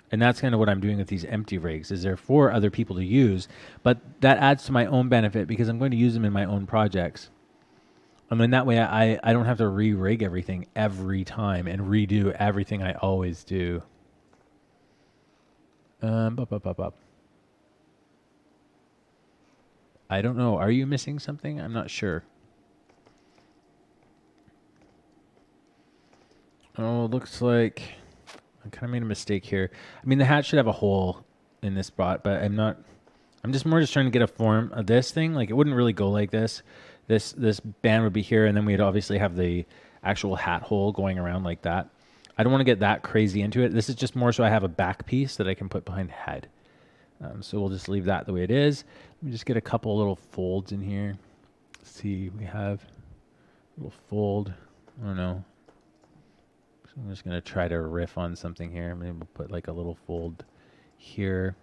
A: And that's kind of what I'm doing with these empty rigs, is they're for other people to use, but that adds to my own benefit because I'm going to use them in my own projects. I mean, that way I don't have to re-rig everything every time and redo everything I always do. I don't know. Are you missing something? I'm not sure. Oh, looks like I kind of made a mistake here. I mean, the hat should have a hole in this spot, but I'm not. I'm just trying to get a form of this thing. Like, it wouldn't really go like this. This band would be here, and then we'd obviously have the actual hat hole going around like that. I don't want to get that crazy into it. This is just more so I have a back piece that I can put behind the head. So we'll just leave that the way it is. Let me just get a couple little folds in here. Let's see, we have a little fold. I don't know. So I'm just going to try to riff on something here. Maybe we'll put like a little fold here.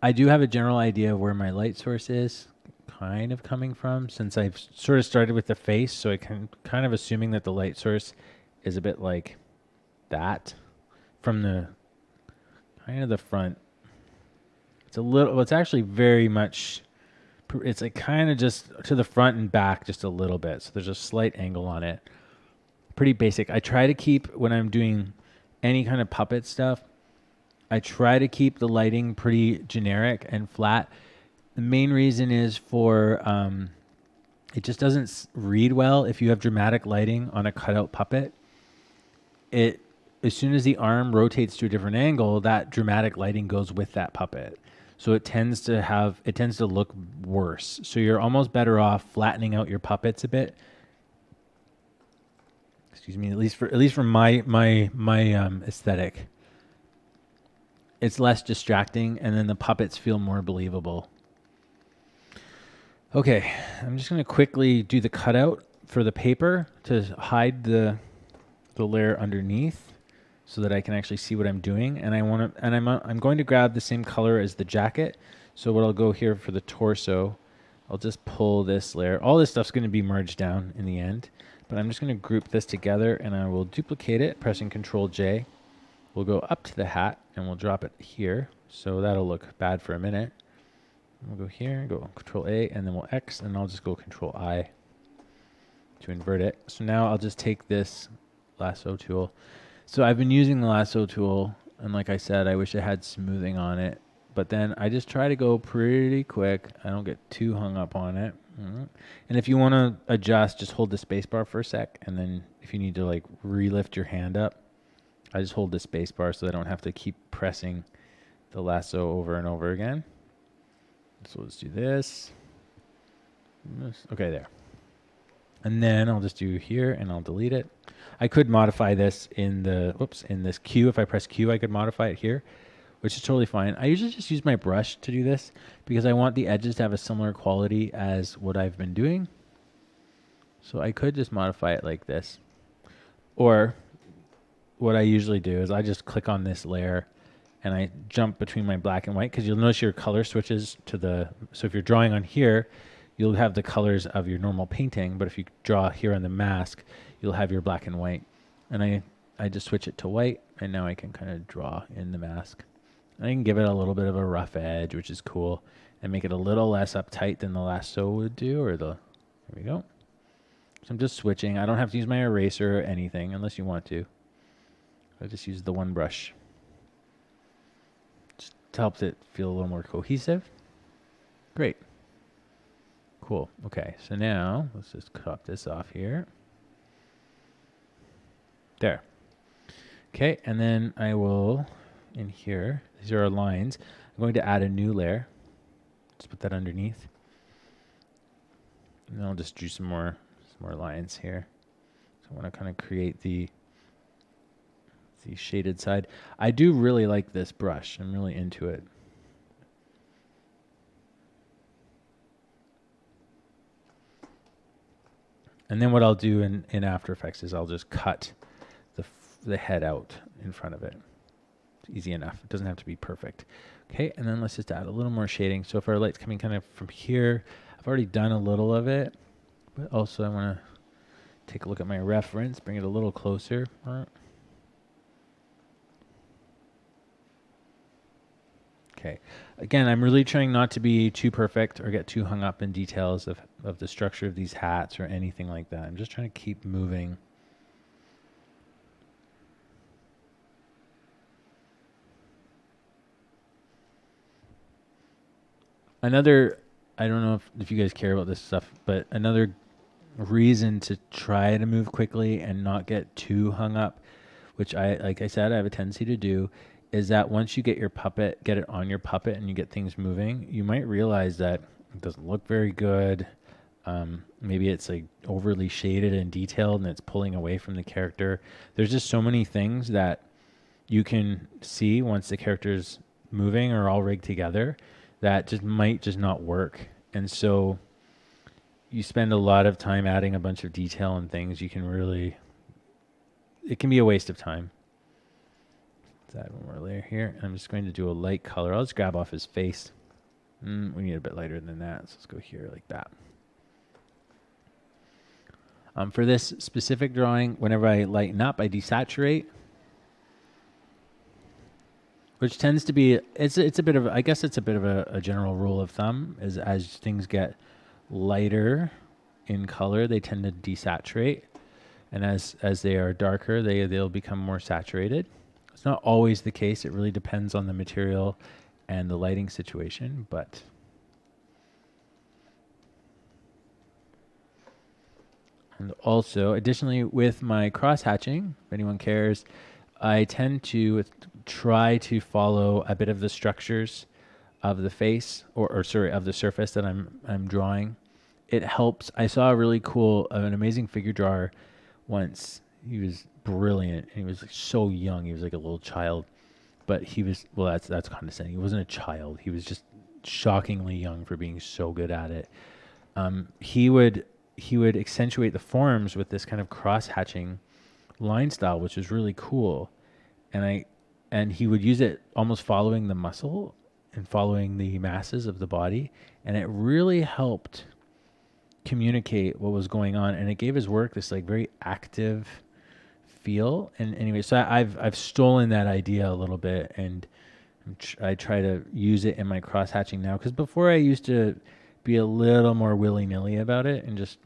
A: I do have a general idea of where my light source is kind of coming from, since I've sort of started with the face, so I can kind of assuming that the light source is a bit like that from the kind of the front. It's a little, well, it's actually very much, it's like kind of just to the front and back just a little bit. So there's a slight angle on it. Pretty basic. I try to keep, when I'm doing any kind of puppet stuff, I try to keep the lighting pretty generic and flat. The main reason is for, it just doesn't read well if you have dramatic lighting on a cutout puppet. It, as soon as the arm rotates to a different angle, that dramatic lighting goes with that puppet. So it tends to look worse. So you're almost better off flattening out your puppets a bit. Excuse me, at least for my aesthetic. It's less distracting, and then the puppets feel more believable. Okay, I'm just going to quickly do the cutout for the paper to hide the layer underneath, so that I can actually see what I'm doing. And I'm going to grab the same color as the jacket. So what I'll go here for the torso, I'll just pull this layer. All this stuff's going to be merged down in the end, but I'm just going to group this together, and I will duplicate it, pressing Control J. We'll go up to the hat and we'll drop it here. So that'll look bad for a minute. We'll go here, go Control A, and then we'll X, and I'll just go Control I to invert it. So now I'll just take this lasso tool. So I've been using the lasso tool, and like I said, I wish I had smoothing on it, but then I just try to go pretty quick. I don't get too hung up on it. And if you want to adjust, just hold the space bar for a sec, and then if you need to like re-lift your hand up, I just hold the space bar so I don't have to keep pressing the lasso over and over again. So let's do this. Okay, there. And then I'll just do here, and I'll delete it. I could modify this in this Q. If I press Q, I could modify it here, which is totally fine. I usually just use my brush to do this because I want the edges to have a similar quality as what I've been doing. So I could just modify it like this. Or what I usually do is I just click on this layer and I jump between my black and white, because you'll notice your color switches to the, so if you're drawing on here, you'll have the colors of your normal painting, but if you draw here on the mask, you'll have your black and white. And I just switch it to white, and now I can kind of draw in the mask. I can give it a little bit of a rough edge, which is cool, and make it a little less uptight than the lasso would do, or there we go. So I'm just switching. I don't have to use my eraser or anything unless you want to. I just use the one brush. Just helps it feel a little more cohesive. Great. Cool. Okay, so now let's just cut this off here. There. Okay, and then I will, in here, these are our lines. I'm going to add a new layer. Just put that underneath. And then I'll just do some more lines here. So I want to kind of create the shaded side. I do really like this brush. I'm really into it. And then what I'll do in After Effects is I'll just cut the head out in front of it. It's easy enough. It doesn't have to be perfect. Okay, and then let's just add a little more shading. So if our light's coming kind of from here, I've already done a little of it, but also I want to take a look at my reference, bring it a little closer. Okay. Again, I'm really trying not to be too perfect or get too hung up in details of the structure of these hats or anything like that. I'm just trying to keep moving. Another, I don't know if you guys care about this stuff, but another reason to try to move quickly and not get too hung up, which like I said, I have a tendency to do, is that once you get it on your puppet and you get things moving, you might realize that it doesn't look very good. Maybe it's like overly shaded and detailed and it's pulling away from the character. There's just so many things that you can see once the character's moving or all rigged together that just might just not work. And so you spend a lot of time adding a bunch of detail and things. You can really, it can be a waste of time. Let's add one more layer here. I'm just going to do a light color. I'll just grab off his face. We need a bit lighter than that. So let's go here like that. For this specific drawing, whenever I lighten up, I desaturate, which tends to be, it's a bit of, I guess it's a bit of a general rule of thumb, is as things get lighter in color, they tend to desaturate. And as they are darker, they'll become more saturated. It's not always the case. It really depends on the material and the lighting situation, but and also additionally with my cross hatching, if anyone cares, I tend to try to follow a bit of the structures of the face or sorry, of the surface that I'm drawing. It helps. I saw a really cool, an amazing figure drawer once. He was brilliant. And he was like so young. He was like a little child, but he was, well, that's condescending. He wasn't a child. He was just shockingly young for being so good at it. He would accentuate the forms with this kind of cross hatching line style, which was really cool. And he would use it almost following the muscle and following the masses of the body. And it really helped communicate what was going on. And it gave his work this like very active feel. And anyway, so I've stolen that idea a little bit, and I try to use it in my cross hatching now. Because before I used to be a little more willy-nilly about it and just,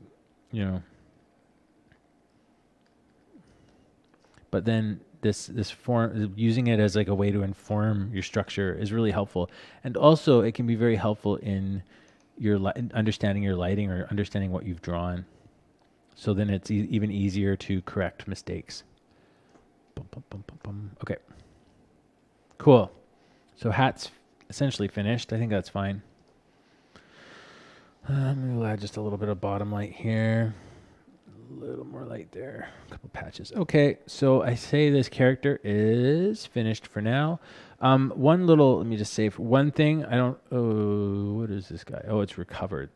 A: but then this form, using it as like a way to inform your structure is really helpful. And also it can be very helpful in your understanding your lighting or understanding what you've drawn. So then it's even easier to correct mistakes. Okay. Cool. So hat's essentially finished. I think that's fine. We'll add just a little bit of bottom light here. A little more light there. A couple patches. Okay, so I say this character is finished for now. Let me just say one thing. What is this guy? Oh, it's recovered.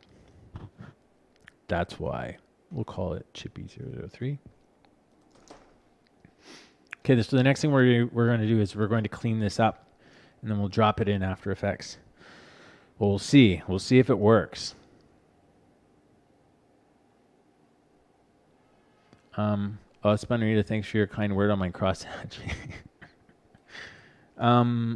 A: That's why. We'll call it Chippy003. Okay, so the next thing we're going to do is we're going to clean this up, and then we'll drop it in After Effects. Well, we'll see. We'll see if it works. Spunarita, thanks for your kind word on my crosshatching.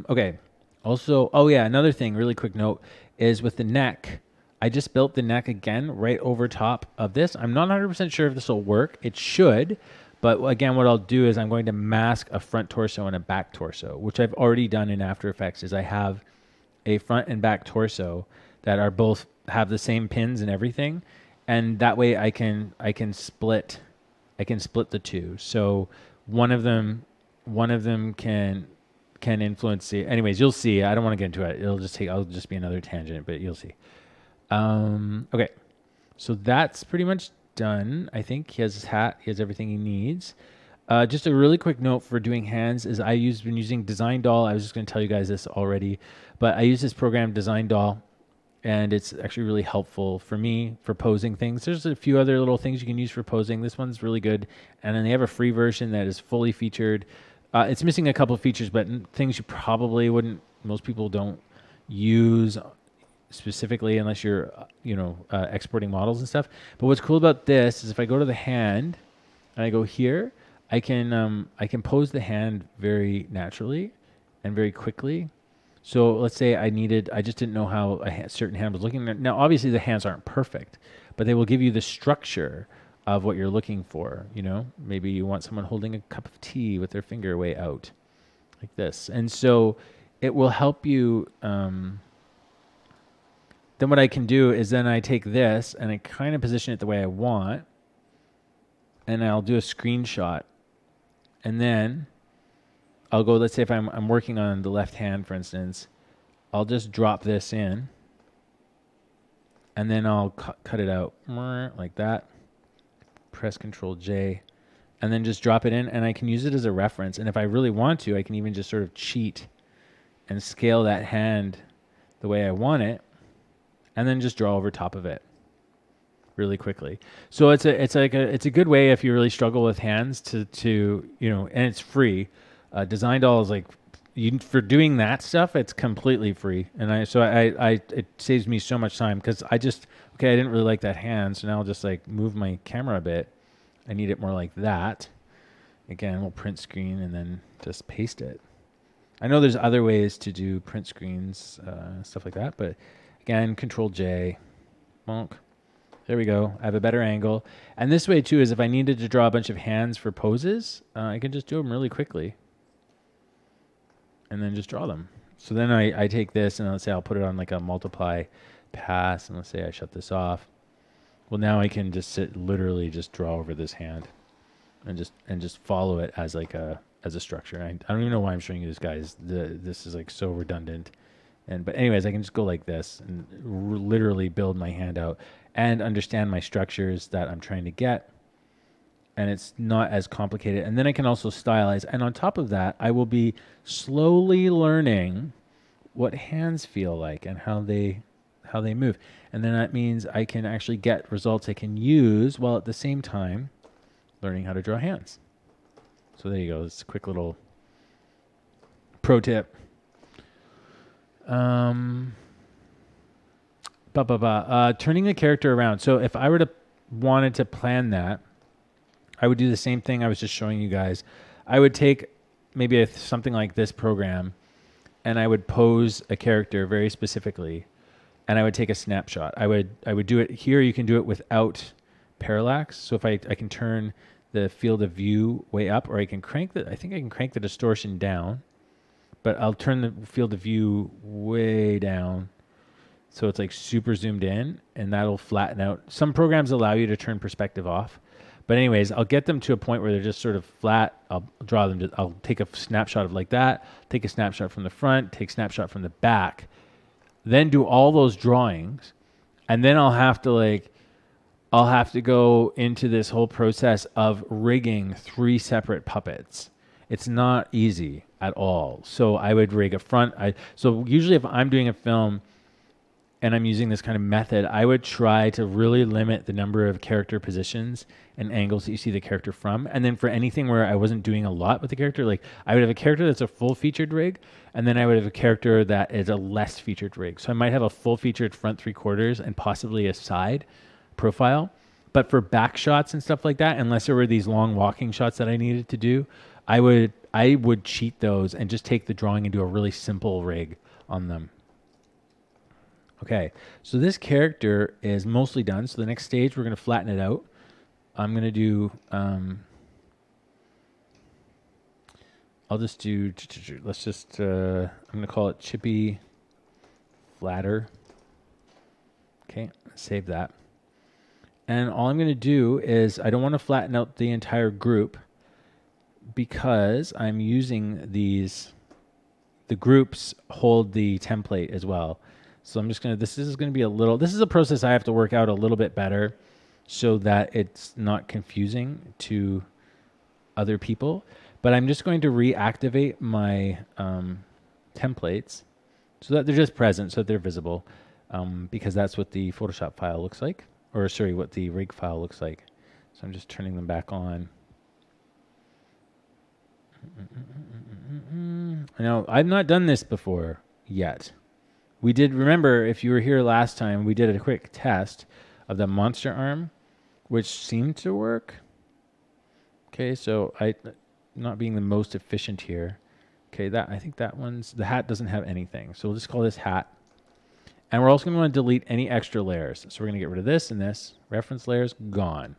A: Okay. Also, another thing, really quick note, is with the neck. I just built the neck again right over top of this. I'm not 100% sure if this will work. It should, but again, what I'll do is I'm going to mask a front torso and a back torso, which I've already done in After Effects. Is I have a front and back torso that are both have the same pins and everything, and that way I can split the two. So one of them can influence the. Anyways, you'll see. I don't want to get into it. I'll just be another tangent, but you'll see. Okay, so that's pretty much done. I think he has his hat. He has everything he needs. Just a really quick note for doing hands is been using Design Doll. I was just going to tell you guys this already, but I use this program Design Doll, and it's actually really helpful for me for posing things. There's a few other little things you can use for posing. This one's really good, and then they have a free version that is fully featured. It's missing a couple of features, but things you probably wouldn't. Most people don't use specifically unless you're exporting models and stuff. But what's cool about this is if I go to the hand and I go here, I can pose the hand very naturally and very quickly. So let's say I just didn't know how a certain hand was looking. Now obviously the hands aren't perfect, but they will give you the structure of what you're looking for. Maybe you want someone holding a cup of tea with their finger way out like this. And so it will help you. Then what I can do is then I take this and I kind of position it the way I want, and I'll do a screenshot, and then I'll go, let's say if I'm working on the left hand, for instance, I'll just drop this in, and then I'll cut it out like that. Press Control J, and then just drop it in, and I can use it as a reference. And if I really want to, I can even just sort of cheat and scale that hand the way I want it, and then just draw over top of it really quickly. So it's a good way if you really struggle with hands to and it's free. Design Doll is like, for doing that stuff, it's completely free, and I it saves me so much time because I didn't really like that hand, so now I'll just like move my camera a bit. I need it more like that. Again, we'll print screen and then just paste it. I know there's other ways to do print screens, stuff like that, but again, Control J, bonk. There we go. I have a better angle. And this way too is if I needed to draw a bunch of hands for poses, I can just do them really quickly and then just draw them. So then I take this and let's say I'll put it on like a multiply pass, and let's say I shut this off. Well, now I can just literally just draw over this hand and just follow it as like a structure. I don't even know why I'm showing you this, guys. This is like so redundant. But anyways, I can just go like this and literally build my hand out and understand my structures that I'm trying to get. And it's not as complicated. And then I can also stylize. And on top of that, I will be slowly learning what hands feel like and how they move. And then that means I can actually get results I can use while at the same time learning how to draw hands. So there you go. It's a quick little pro tip. Turning the character around. So if I wanted to plan that, I would do the same thing I was just showing you guys. I would take maybe something like this program, and I would pose a character very specifically, and I would take a snapshot. I would do it here. You can do it without parallax. So if I can turn the field of view way up, or I think I can crank the distortion down, but I'll turn the field of view way down so it's like super zoomed in, and that'll flatten out. Some programs allow you to turn perspective off. But anyways, I'll get them to a point where they're just sort of flat. I'll draw them. I'll take a snapshot of like that, take a snapshot from the front, take a snapshot from the back, then do all those drawings. And then I'll have to go into this whole process of rigging 3 separate puppets. It's not easy at all. So I would rig a front. So usually if I'm doing a film and I'm using this kind of method, I would try to really limit the number of character positions and angles that you see the character from. And then for anything where I wasn't doing a lot with the character, like I would have a character that's a full featured rig, and then I would have a character that is a less featured rig. So I might have a full featured front 3/4 and possibly a side profile. But for back shots and stuff like that, unless there were these long walking shots that I needed to do, I would cheat those and just take the drawing and do a really simple rig on them. Okay, so this character is mostly done. So the next stage, we're going to flatten it out. I'm going to do, I'm going to call it Chippy Flatter. Okay, save that. And all I'm going to do is, I don't want to flatten out the entire group because I'm using the groups hold the template as well. So I'm just going to, this is going to be this is a process I have to work out a little bit better so that it's not confusing to other people. But I'm just going to reactivate my templates so that they're just present, so that they're visible, because that's what the Photoshop file looks like, or sorry, what the rig file looks like. So I'm just turning them back on. Now, I've not done this before yet. We did, remember, if you were here last time, we did a quick test of the monster arm, which seemed to work. Okay, so not being the most efficient here. Okay, I think that the hat doesn't have anything. So we'll just call this hat. And we're also going to want to delete any extra layers. So we're going to get rid of this and this. Reference layers, gone.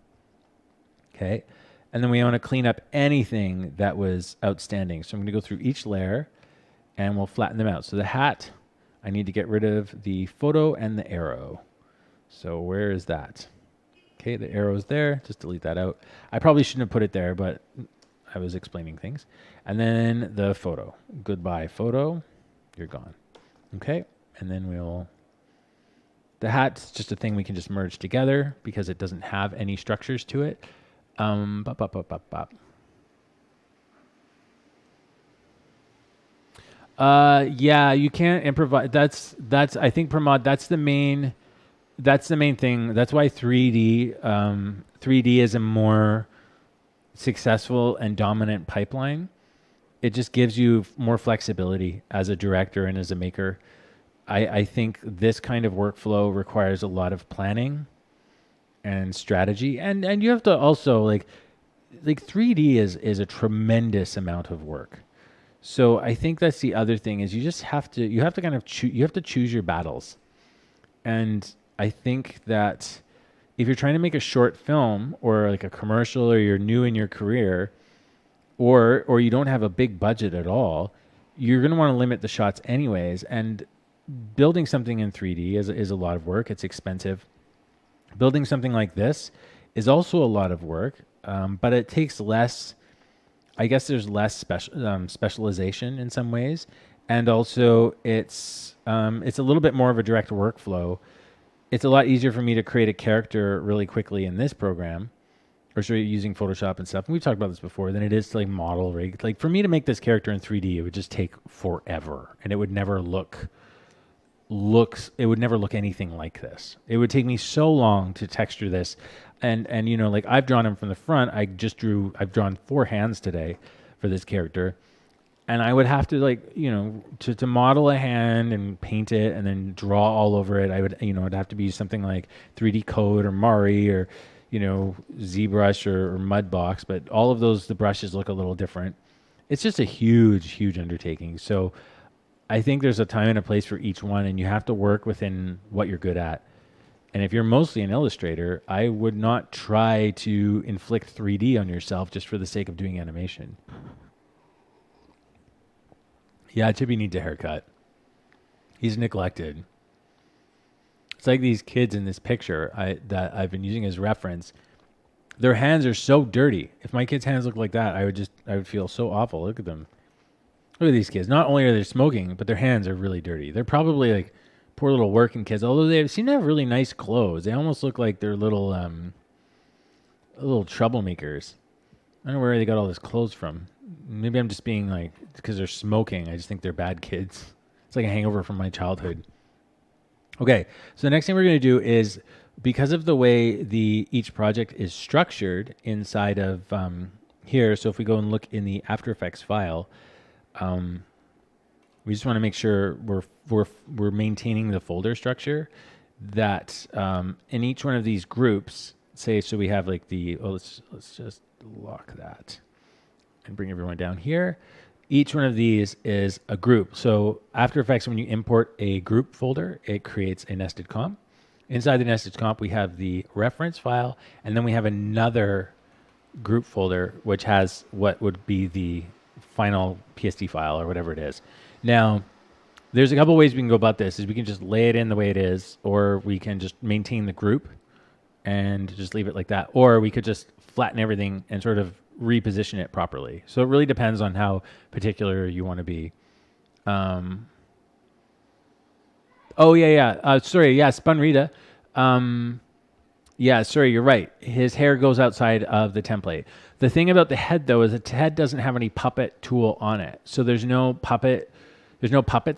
A: Okay, and then we want to clean up anything that was outstanding. So I'm going to go through each layer and we'll flatten them out. So the hat, I need to get rid of the photo and the arrow. So where is that? Okay, the arrow's there. Just delete that out. I probably shouldn't have put it there, but I was explaining things. And then the photo. Goodbye, photo. You're gone. Okay, and then we'll The hat's just a thing we can just merge together because it doesn't have any structures to it. Bop, bop, bop, bop, bop. Yeah, you can't improvise. That's I think Pramod. That's the main thing. That's why 3D is a more successful and dominant pipeline. It just gives you more flexibility as a director and as a maker. I think this kind of workflow requires a lot of planning and strategy, and you have to also like 3D is a tremendous amount of work. So I think that's the other thing is you have to kind of you have to choose your battles. And I think that if you're trying to make a short film or like a commercial or you're new in your career or you don't have a big budget at all, you're going to want to limit the shots anyways. And building something in 3D is a lot of work. It's expensive. Building something like this is also a lot of work, but it takes less. I guess there's less specialization in some ways, and also it's a little bit more of a direct workflow. It's a lot easier for me to create a character really quickly in this program, or sorry, using Photoshop and stuff. And we've talked about this before. Than it is to like model rig. Like for me to make this character in 3D, it would just take forever, and it would never look anything like this. It would take me so long to texture this. And you know, like I've drawn him from the front. I've drawn 4 hands today for this character. And I would have to like, you know, to model a hand and paint it and then draw all over it. I would, you know, it'd have to be something like 3D Code or Mari or, you know, ZBrush or Mudbox. But all of those, the brushes look a little different. It's just a huge, huge undertaking. So I think there's a time and a place for each one, and you have to work within what you're good at. And if you're mostly an illustrator, I would not try to inflict 3D on yourself just for the sake of doing animation. Yeah, Chippy needs a haircut. He's neglected. It's like these kids in this picture that I've been using as reference. Their hands are so dirty. If my kids' hands look like that, I would feel so awful. Look at them. Look at these kids. Not only are they smoking, but their hands are really dirty. They're probably like poor little working kids, although they seem to have really nice clothes. They almost look like they're little troublemakers. I don't know where they got all this clothes from. Maybe I'm just being like, because they're smoking, I just think they're bad kids. It's like a hangover from my childhood. Okay, so the next thing we're going to do is, because of the way each project is structured inside of here, so if we go and look in the After Effects file, we just want to make sure we're maintaining the folder structure that in each one of these groups, say, so we have like let's just lock that and bring everyone down here. Each one of these is a group. So After Effects, when you import a group folder, it creates a nested comp. Inside the nested comp, we have the reference file, and then we have another group folder, which has what would be the final PSD file or whatever it is. Now, there's a couple ways we can go about this. Is we can just lay it in the way it is, or we can just maintain the group and just leave it like that, or we could just flatten everything and sort of reposition it properly. So it really depends on how particular you want to be. Spun Rita. Yeah, sorry, you're right. His hair goes outside of the template. The thing about the head, though, is the head doesn't have any puppet tool on it. So there's no puppet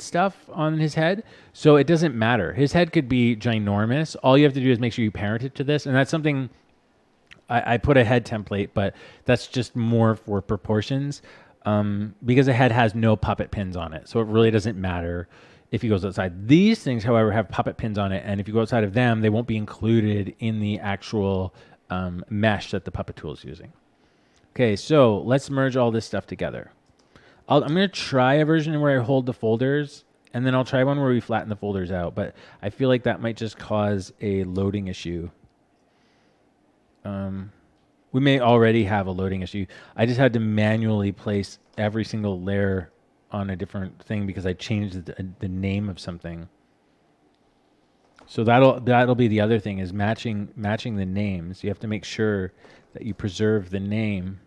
A: stuff on his head. So it doesn't matter. His head could be ginormous. All you have to do is make sure you parent it to this. And that's something I put a head template, but that's just more for proportions because the head has no puppet pins on it. So it really doesn't matter if he goes outside. These things, however, have puppet pins on it. And if you go outside of them, they won't be included in the actual mesh that the puppet tool is using. Okay, so let's merge all this stuff together. I'm going to try a version where I hold the folders, and then I'll try one where we flatten the folders out. But I feel like that might just cause a loading issue. We may already have a loading issue. I just had to manually place every single layer on a different thing because I changed the name of something. So that'll be the other thing, is matching the names. You have to make sure that you preserve the name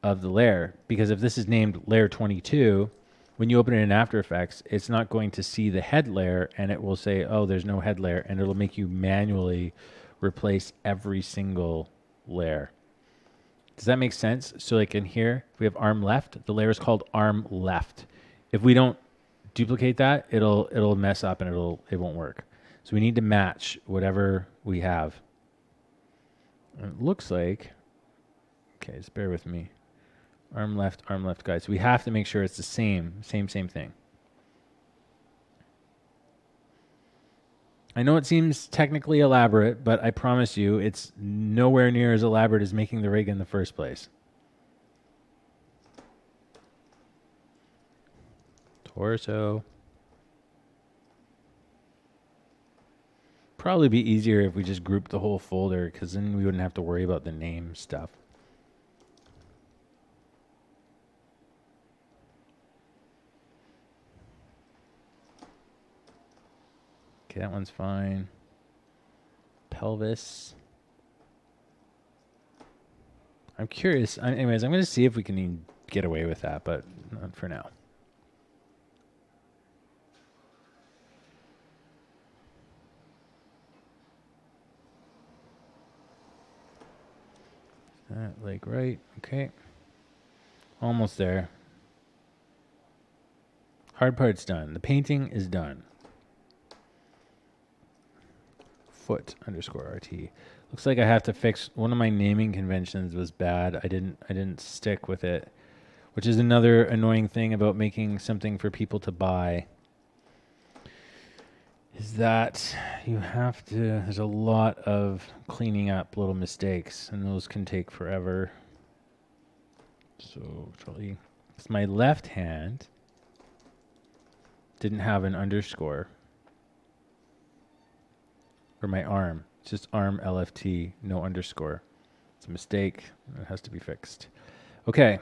A: of the layer, because if this is named layer 22, when you open it in After Effects, it's not going to see the head layer, and it will say, oh, there's no head layer, and it'll make you manually replace every single layer. Does that make sense? So like in here, if we have arm left, the layer is called arm left. If we don't duplicate that, it'll mess up and it won't work. So we need to match whatever we have. And it looks like, okay, just bear with me. Arm left, guys. We have to make sure it's the same thing. I know it seems technically elaborate, but I promise you it's nowhere near as elaborate as making the rig in the first place. Torso. Probably be easier if we just grouped the whole folder, because then we wouldn't have to worry about the name stuff. Okay, that one's fine. Pelvis. I'm curious. Anyways, I'm going to see if we can even get away with that, but not for now. That leg right. Okay. Almost there. Hard part's done. The painting is done. Foot _ RT. Looks like I have to fix one of my naming conventions was bad. I didn't stick with it, which is another annoying thing about making something for people to buy. Is that you have to, there's a lot of cleaning up little mistakes, and those can take forever. So it's my left hand didn't have an underscore. Or my arm. It's just arm LFT, no underscore. It's a mistake. It has to be fixed. Okay.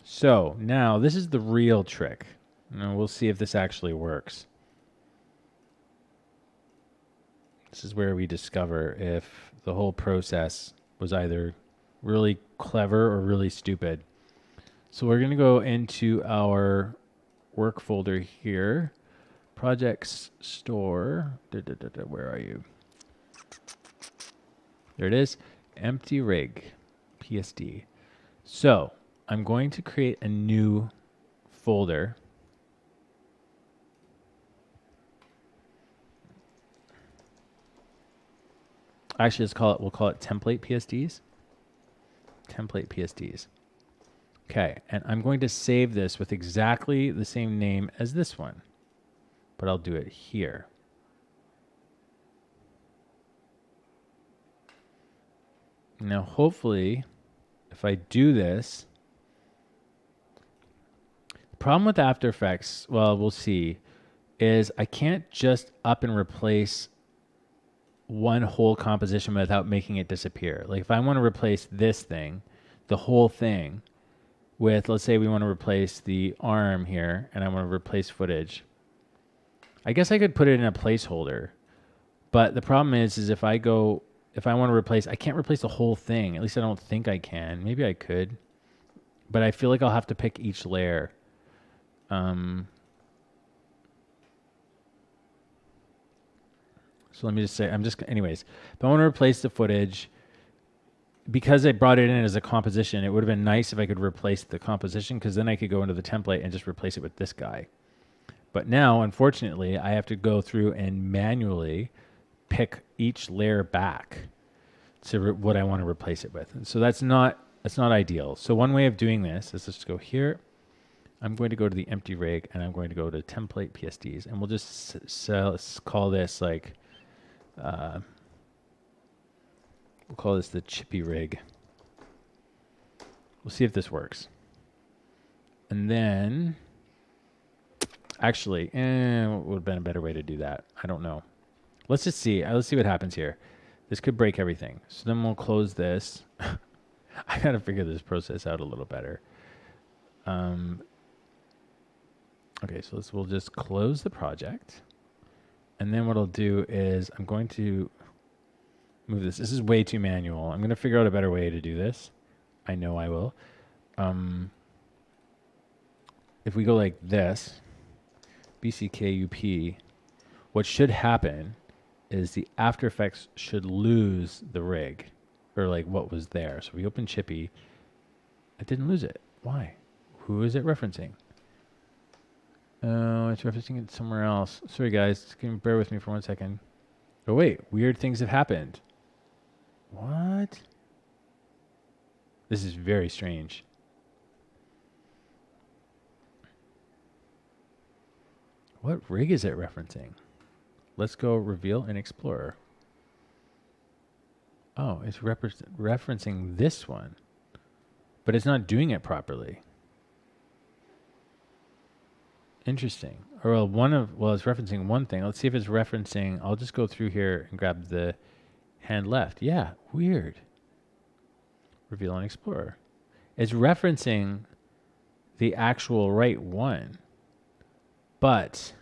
A: So now this is the real trick. Now we'll see if this actually works. This is where we discover if the whole process was either really clever or really stupid. So we're going to go into our work folder here. Projects store. Where are you? There it is. Empty rig. PSD. So I'm going to create a new folder. Actually, we'll call it template PSDs. Template PSDs. Okay, and I'm going to save this with exactly the same name as this one, but I'll do it here. Now, hopefully, if I do this, the problem with After Effects, well, we'll see, is I can't just up and replace one whole composition without making it disappear. Like if I want to replace this thing, the whole thing, with, let's say we want to replace the arm here, and I want to replace footage. I guess I could put it in a placeholder, but the problem is if I want to replace, I can't replace the whole thing. At least I don't think I can. Maybe I could, but I feel like I'll have to pick each layer. So let me just say, anyways, if I want to replace the footage, because I brought it in as a composition, it would have been nice if I could replace the composition, because then I could go into the template and just replace it with this guy. But now, unfortunately, I have to go through and manually pick each layer back to what I want to replace it with. And so that's not ideal. So one way of doing this is just go here. I'm going to go to the empty rig, and I'm going to go to template PSDs, and we'll just call this like, we'll call this the chippy rig. We'll see if this works. And then, actually, what would have been a better way to do that? I don't know. Let's just see. Let's see what happens here. This could break everything. So then we'll close this. I got to figure this process out a little better. Okay, so we'll just close the project. And then what I'll do is I'm going to move this. This is way too manual. I'm going to figure out a better way to do this. I know I will. if we go like this, BCKUP, what should happen is the After Effects should lose the rig, or like what was there. So we open Chippy. It didn't lose it. Why? Who is it referencing? Oh, it's referencing it somewhere else. Sorry, guys. Can you bear with me for 1 second? Oh, wait. Weird things have happened. What? This is very strange. What rig is it referencing? Let's go reveal in Explorer. Oh, it's referencing this one. But it's not doing it properly. Interesting. Or it's referencing one thing. Let's see if it's referencing. I'll just go through here and grab the hand left. Yeah, weird. Reveal on Explorer. It's referencing the actual right one. But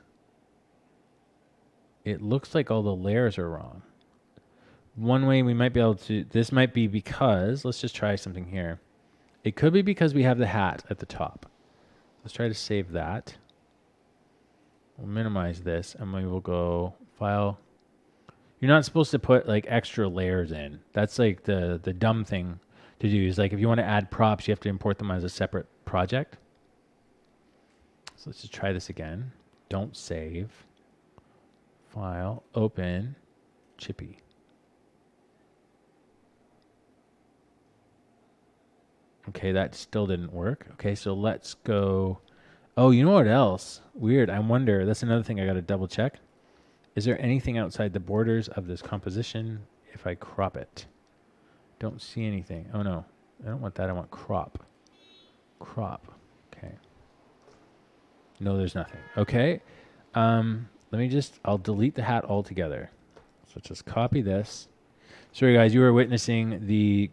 A: it looks like all the layers are wrong. One way we might be able to, this might be because, let's just try something here. It could be because we have the hat at the top. Let's try to save that. We'll minimize this and we will go File. You're not supposed to put like extra layers in. That's like the dumb thing to do is like if you want to add props, you have to import them as a separate project. So let's just try this again. Don't save. File, open, Chippy. Okay, that still didn't work. Okay, so let's go. Oh, you know what else? Weird. I wonder. That's another thing I got to double check. Is there anything outside the borders of this composition if I crop it? Don't see anything. Oh, no. I don't want that. I want crop. Crop. Okay. No, there's nothing. Okay. Let me just, I'll delete the hat altogether. So just copy this. Sorry, guys. You were witnessing the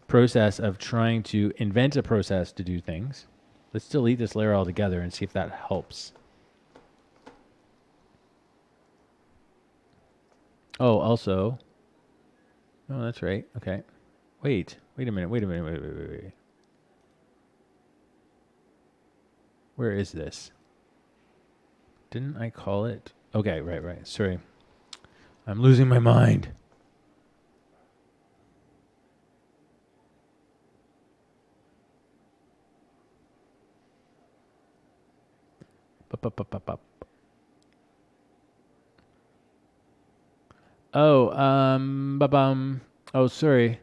A: process of trying to invent a process to do things. Let's delete this layer altogether and see if that helps. Oh, also. Oh, that's right. Okay. Wait a minute. Wait. Where is this? Didn't I call it? Okay, right. Sorry. I'm losing my mind. Oh, sorry.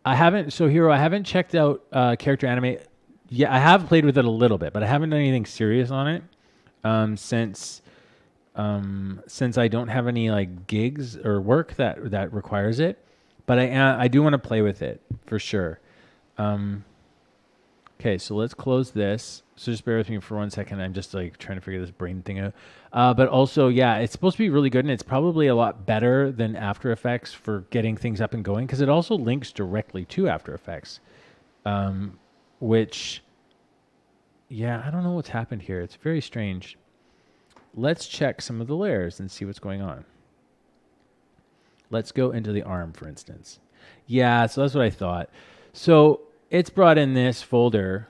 A: I haven't checked out character animate. Yeah, I have played with it a little bit, but I haven't done anything serious on it since I don't have any like gigs or work that requires it. But I do want to play with it for sure. Okay, so let's close this. So just bear with me for 1 second. I'm just like trying to figure this brain thing out. But also, yeah, it's supposed to be really good, and it's probably a lot better than After Effects for getting things up and going because it also links directly to After Effects, which, yeah, I don't know what's happened here. It's very strange. Let's check some of the layers and see what's going on. Let's go into the arm, for instance. Yeah, so that's what I thought. So it's brought in this folder,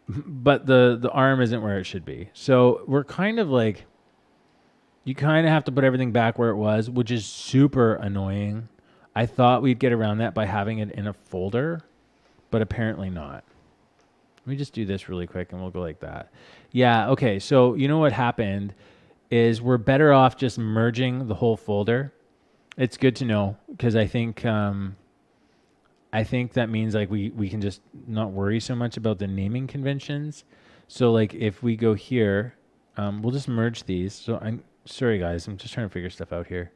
A: but the arm isn't where it should be. So we're kind of like, you kind of have to put everything back where it was, which is super annoying. I thought we'd get around that by having it in a folder, but apparently not. Let me just do this really quick and we'll go like that. Yeah, okay, so you know what happened is we're better off just merging the whole folder. It's good to know because I think that means like we can just not worry so much about the naming conventions. So like if we go here, we'll just merge these. So I'm sorry guys, I'm just trying to figure stuff out here.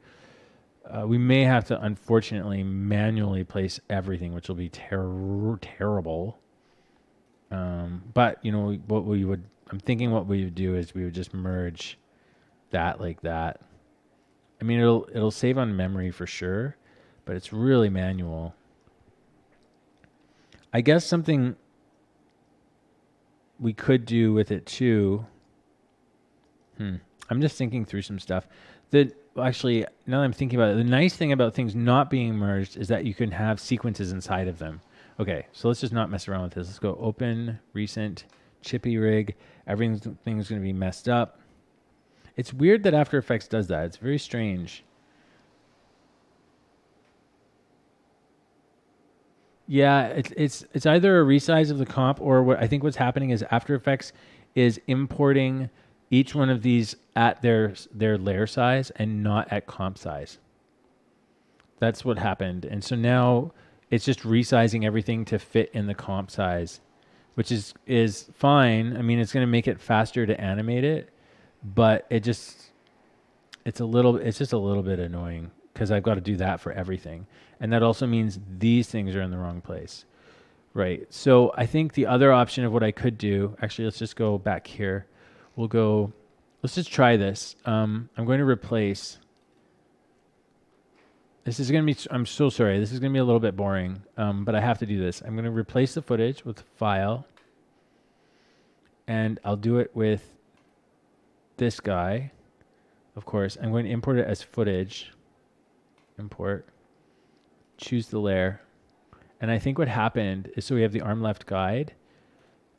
A: We may have to unfortunately manually place everything, which will be terrible. But you know I'm thinking what we would do is we would just merge that like that. I mean it'll save on memory for sure, but it's really manual. I guess something we could do with it too. I'm just thinking through some stuff. Actually, now that I'm thinking about it, the nice thing about things not being merged is that you can have sequences inside of them. Okay, so let's just not mess around with this. Let's go open recent chippy rig. Everything's going to be messed up. It's weird that After Effects does that. It's very strange. Yeah, it's either a resize of the comp or what I think what's happening is After Effects is importing each one of these at their layer size and not at comp size. That's what happened. And so now it's just resizing everything to fit in the comp size, which is fine. I mean, it's going to make it faster to animate it, but it's just a little bit annoying because I've got to do that for everything. And that also means these things are in the wrong place. Right. So I think the other option of what I could do, actually, let's just go back here. Let's just try this. I'm going to replace. This is going to be, I'm so sorry. This is going to be a little bit boring, but I have to do this. I'm going to replace the footage with file, and I'll do it with this guy. Of course, I'm going to import it as footage. Import. Choose the layer. And I think what happened is, so we have the arm left guide.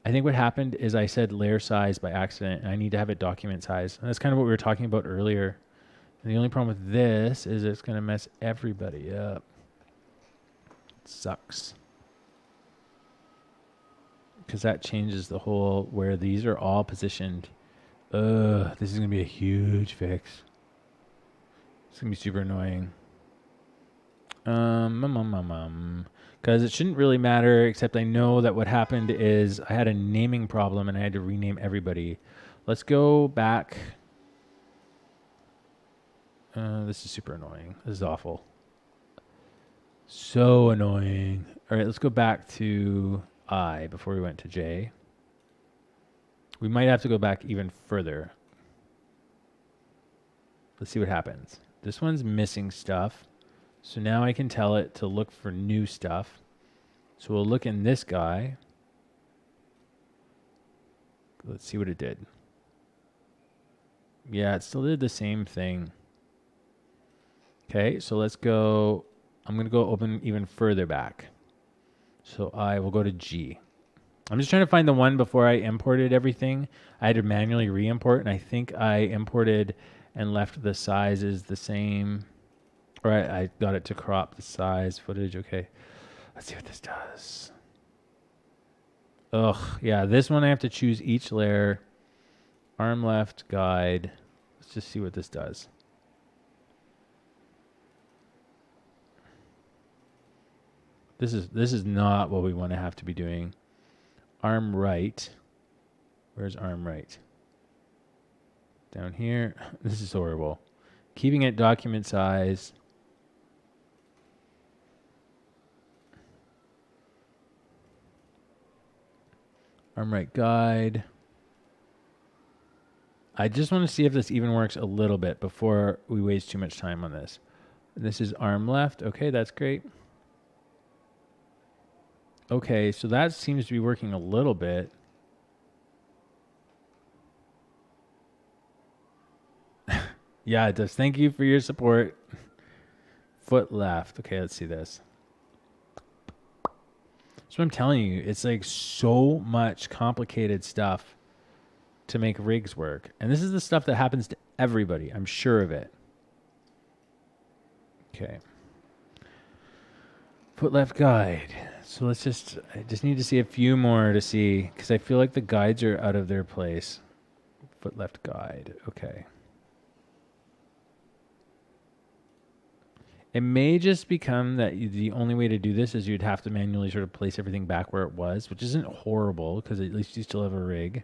A: I think what happened is I said layer size by accident, and I need to have it document size. And that's kind of what we were talking about earlier. And the only problem with this is it's going to mess everybody up. It sucks. Because that changes the whole, where these are all positioned. This is going to be a huge fix. It's going to be super annoying. Because it shouldn't really matter, except I know that what happened is I had a naming problem and I had to rename everybody. Let's go back. This is super annoying. This is awful. So annoying. All right, let's go back to I before we went to J. We might have to go back even further. Let's see what happens. This one's missing stuff. So now I can tell it to look for new stuff. So we'll look in this guy. Let's see what it did. Yeah, it still did the same thing. Okay, so let's go. I'm going to go open even further back. So I will go to G. I'm just trying to find the one before I imported everything. I had to manually re-import, and I think I imported and left the sizes the same. Or I got it to crop the size footage. Okay, let's see what this does. Ugh, yeah, this one I have to choose each layer. Arm left guide. Let's just see what this does. This is not what we want to have to be doing. Arm right. Where's arm right? Down here. This is horrible. Keeping it document size. Arm right guide. I just want to see if this even works a little bit before we waste too much time on this. This is arm left. Okay, that's great. Okay, so that seems to be working a little bit. Yeah, it does. Thank you for your support. Foot left. Okay, let's see this. So I'm telling you, it's like so much complicated stuff to make rigs work. And this is the stuff that happens to everybody. I'm sure of it. Okay. Foot left guide. So I just need to see a few more to see, because I feel like the guides are out of their place. Foot left guide. Okay. It may just become that the only way to do this is you'd have to manually sort of place everything back where it was, which isn't horrible because at least you still have a rig.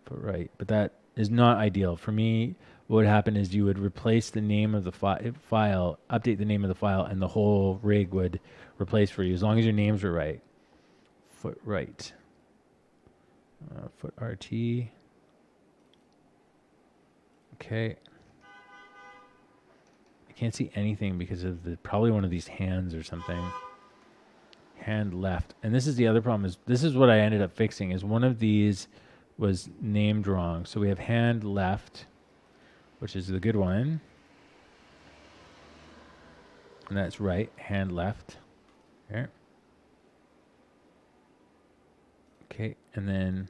A: Foot right. But that is not ideal. For me, what would happen is you would replace the name of the file, update the name of the file, and the whole rig would replace for you as long as your names were right. Foot right. Foot RT. Okay. I can't see anything because of probably one of these hands or something. Hand left. And this is the other problem, is this is what I ended up fixing, is one of these was named wrong. So we have hand left, which is the good one. And that's right, hand left. Here. Okay, and then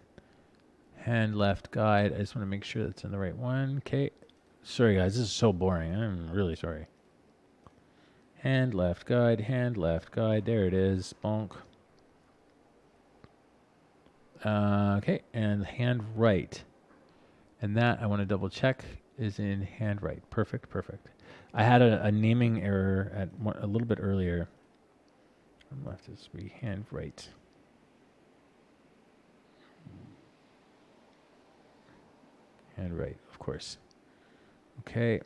A: Hand left guide. I just want to make sure that's in the right one. Okay. Sorry, guys. This is so boring. I'm really sorry. Hand left guide. Hand left guide. There it is. Bonk. Okay. And hand right. And that I want to double check is in hand right. Perfect. Perfect. I had a naming error at a little bit earlier. Left is be hand right. Hand right, of course. Okay.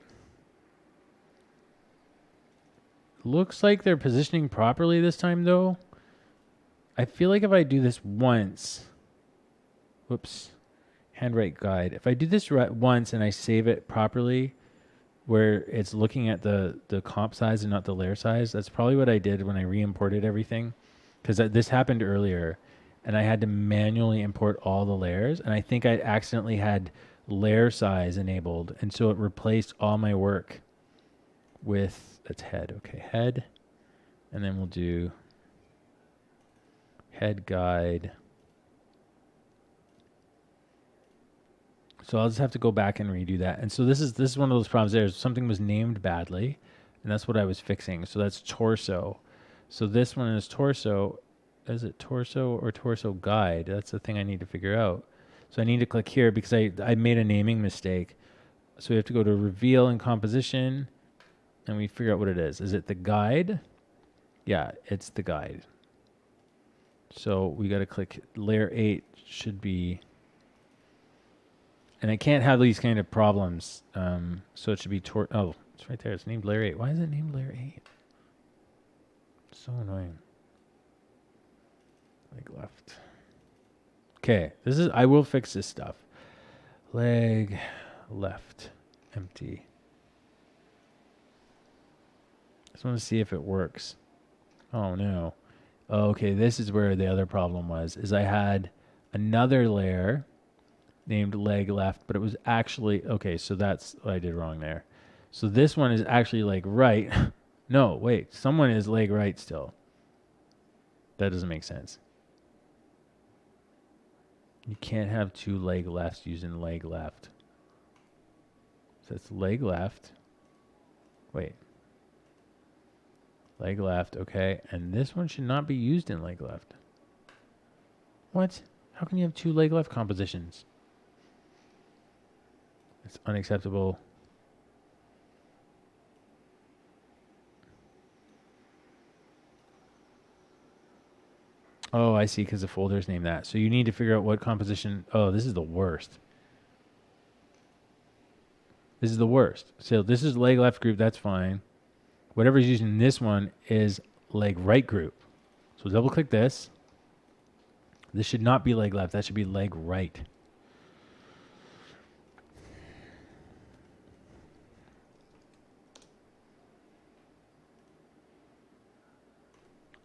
A: Looks like they're positioning properly this time, though. I feel like if I do this once, whoops, hand right guide. If I do this once and I save it properly, where it's looking at the comp size and not the layer size, that's probably what I did when I re-imported everything. Because this happened earlier, and I had to manually import all the layers, and I think I accidentally had layer size enabled, and so it replaced all my work with, that's head, okay, head, and then we'll do head guide. So I'll just have to go back and redo that. And so this is one of those problems there. Something was named badly, and that's what I was fixing. So that's torso. So this one is torso. Is it torso or torso guide? That's the thing I need to figure out. So I need to click here because I made a naming mistake. So we have to go to reveal and composition, and we figure out what it is. Is it the guide? Yeah, it's the guide. So we got to click layer 8 should be, and I can't have these kind of problems. So it should be oh, it's right there. It's named layer 8. Why is it named layer 8? So annoying. Leg left. Okay, I will fix this stuff. Leg left, empty. Just want to see if it works. Oh no. Oh, okay, this is where the other problem was, is I had another layer named leg left, but it was actually, okay, so that's what I did wrong there. So this one is actually leg right. No, wait, someone is leg right still. That doesn't make sense. You can't have two leg lefts using leg left. So it's leg left. Wait. Leg left, okay. And this one should not be used in leg left. What? How can you have two leg left compositions? It's unacceptable. Oh, I see, because the folder's named that. So you need to figure out what composition. Oh, this is the worst. This is the worst. So this is leg left group, that's fine. Whatever's used in this one is leg right group. So double click this. This should not be leg left, that should be leg right.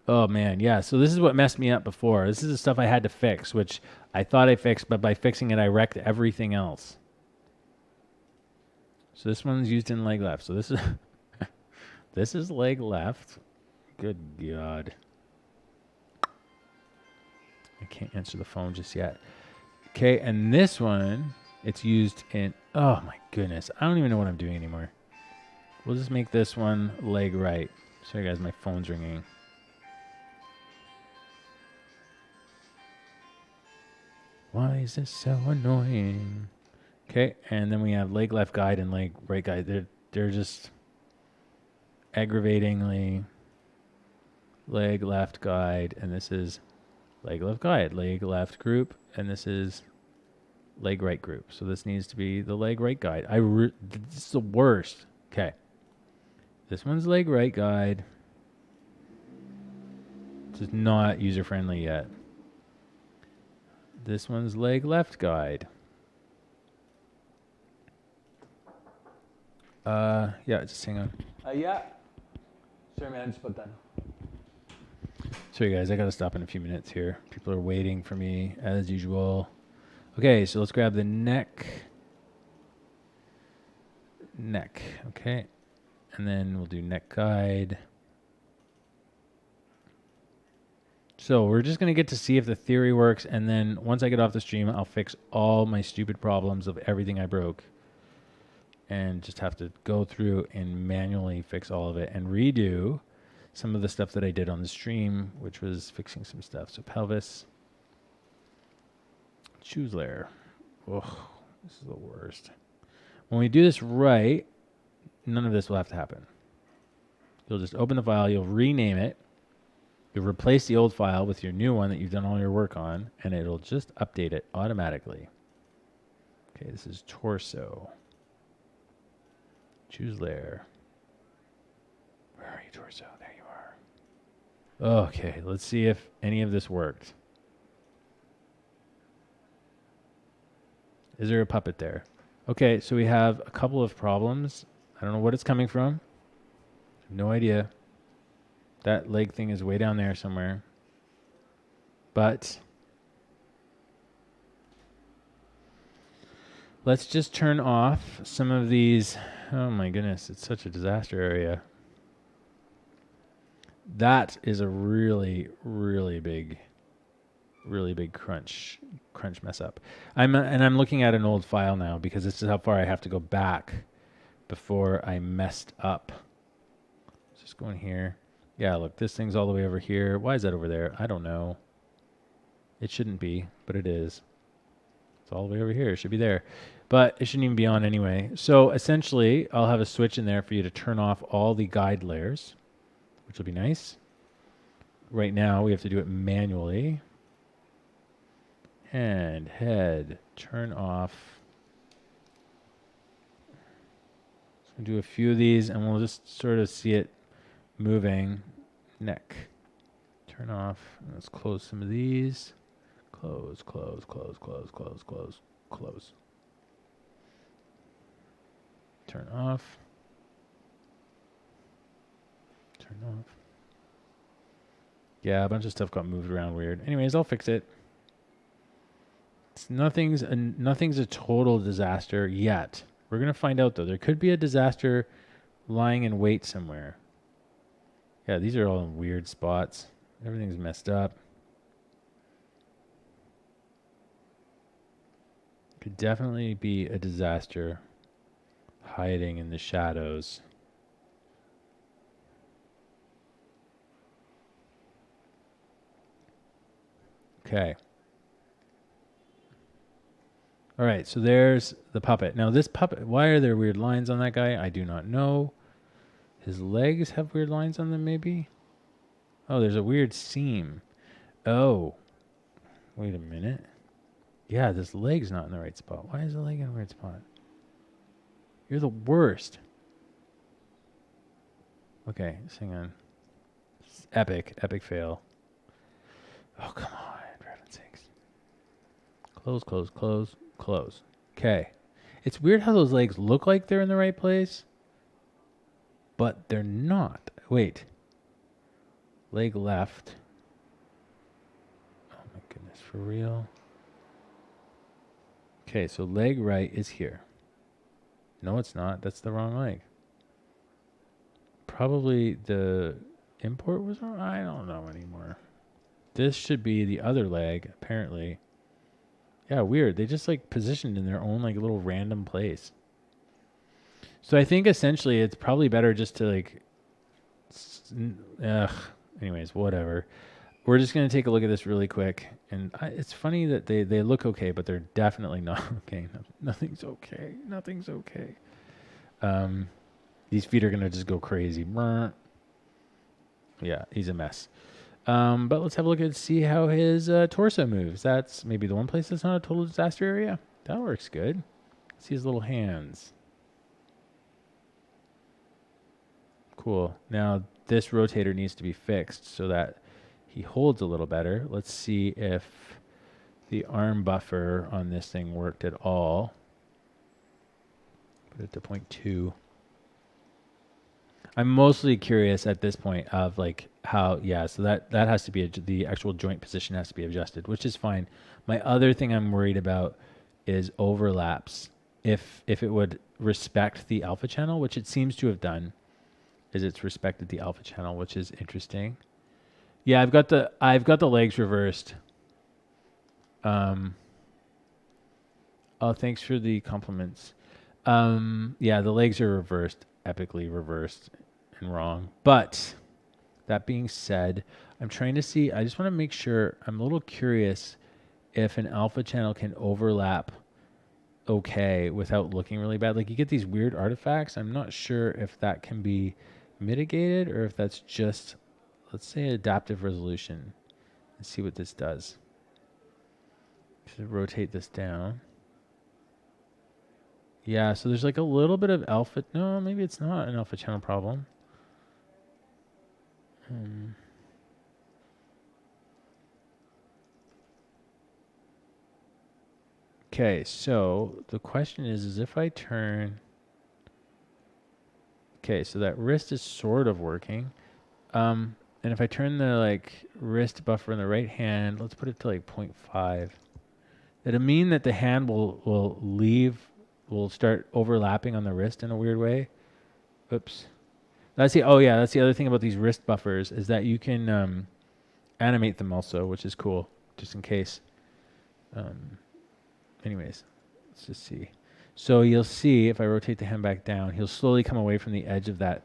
A: Oh man, yeah. So this is what messed me up before. This is the stuff I had to fix, which I thought I fixed, but by fixing it, I wrecked everything else. So this one's used in leg left. So this is this is leg left. Good God. I can't answer the phone just yet. Okay, and this one, it's used in, oh my goodness. I don't even know what I'm doing anymore. We'll just make this one leg right. Sorry guys, my phone's ringing. Why is this so annoying? Okay, and then we have leg left guide and leg right guide. They're just aggravatingly leg left guide, and this is leg left guide, leg left group, and this is leg right group. So this needs to be the leg right guide. This is the worst. Okay, this one's leg right guide. This is not user friendly yet. This one's leg left guide. Yeah, just hang on. Yeah. Sorry, man, just put that. Sorry, guys, I gotta stop in a few minutes here. People are waiting for me as usual. Okay, so let's grab the neck. Neck, okay. And then we'll do neck guide. So So we're just going to get to see if the theory works. And then once I get off the stream, I'll fix all my stupid problems of everything I broke. And just have to go through and manually fix all of it and redo some of the stuff that I did on the stream, which was fixing some stuff. So pelvis, shoes layer. Ugh, this is the worst. When we do this right, none of this will have to happen. You'll just open the file, you'll rename it, you'll replace the old file with your new one that you've done all your work on, and it'll just update it automatically. Okay, this is torso. Choose layer. Where are you, torso? There you are. Okay, let's see if any of this worked. Is there a puppet there? Okay, so we have a couple of problems. I don't know what it's coming from. No idea. That leg thing is way down there somewhere. But let's just turn off some of these. Oh my goodness, it's such a disaster area. That is a really, really big crunch mess up. I'm looking at an old file now because this is how far I have to go back before I messed up. Let's just go in here. Yeah, look, this thing's all the way over here. Why is that over there? I don't know. It shouldn't be, but it is. It's all the way over here. It should be there. But it shouldn't even be on anyway. So essentially, I'll have a switch in there for you to turn off all the guide layers, which will be nice. Right now, we have to do it manually. And head, turn off. So we'll do a few of these, and we'll just sort of see it moving. Neck, turn off. Let's close some of these. Close, close, close, close, close, close, close. Turn off. Turn off. Yeah, a bunch of stuff got moved around weird. Anyways, I'll fix it. Nothing's a total disaster yet. We're going to find out, though. There could be a disaster lying in wait somewhere. Yeah, these are all in weird spots. Everything's messed up. Could definitely be a disaster hiding in the shadows. Okay. All right, so there's the puppet. Now this puppet, why are there weird lines on that guy? I do not know. His legs have weird lines on them, maybe? Oh, there's a weird seam. Oh. Wait a minute. Yeah, this leg's not in the right spot. Why is the leg in the right spot? You're the worst. Okay, just hang on. It's epic fail. Oh, come on, for heaven's sakes. Close, close, close, close. Okay. It's weird how those legs look like they're in the right place, but they're not. Wait. Leg left. Oh my goodness, for real? Okay, so leg right is here. No, it's not. That's the wrong leg. Probably the import was wrong. I don't know anymore. This should be the other leg, apparently. Yeah, weird. They just like positioned in their own like little random place. So I think essentially it's probably better just to like... Anyways, whatever. We're just going to take a look at this really quick. And it's funny that they look okay, but they're definitely not okay. Nothing's okay. Nothing's okay. These feet are going to just go crazy. Yeah, he's a mess. But let's have a look and see how his torso moves. That's maybe the one place that's not a total disaster area. That works good. See his little hands. Cool. Now, this rotator needs to be fixed so that he holds a little better. Let's see if the arm buffer on this thing worked at all. Put it to 0.2. I'm mostly curious at this point of like how, yeah, so that has to be, the actual joint position has to be adjusted, which is fine. My other thing I'm worried about is overlaps. If it would respect the alpha channel, which it seems to have done, is it's respected the alpha channel, which is interesting. Yeah, I've got the legs reversed. Um, oh, thanks for the compliments. Yeah, the legs are reversed, epically reversed and wrong. But that being said, I'm trying to see. I just want to make sure. I'm a little curious if an alpha channel can overlap okay without looking really bad. Like you get these weird artifacts. I'm not sure if that can be mitigated or if that's just, let's say, adaptive resolution. Let's see what this does. Should rotate this down. Yeah, so there's like a little bit of alpha. No, maybe it's not an alpha channel problem. Okay, so the question is if I turn. Okay, so that wrist is sort of working. And if I turn the like wrist buffer in the right hand, let's put it to like 0.5. It'll mean that the hand will start overlapping on the wrist in a weird way. Oops. That's the that's the other thing about these wrist buffers is that you can animate them also, which is cool, just in case. Um, anyways, let's just see. So you'll see if I rotate the hand back down, he'll slowly come away from the edge of that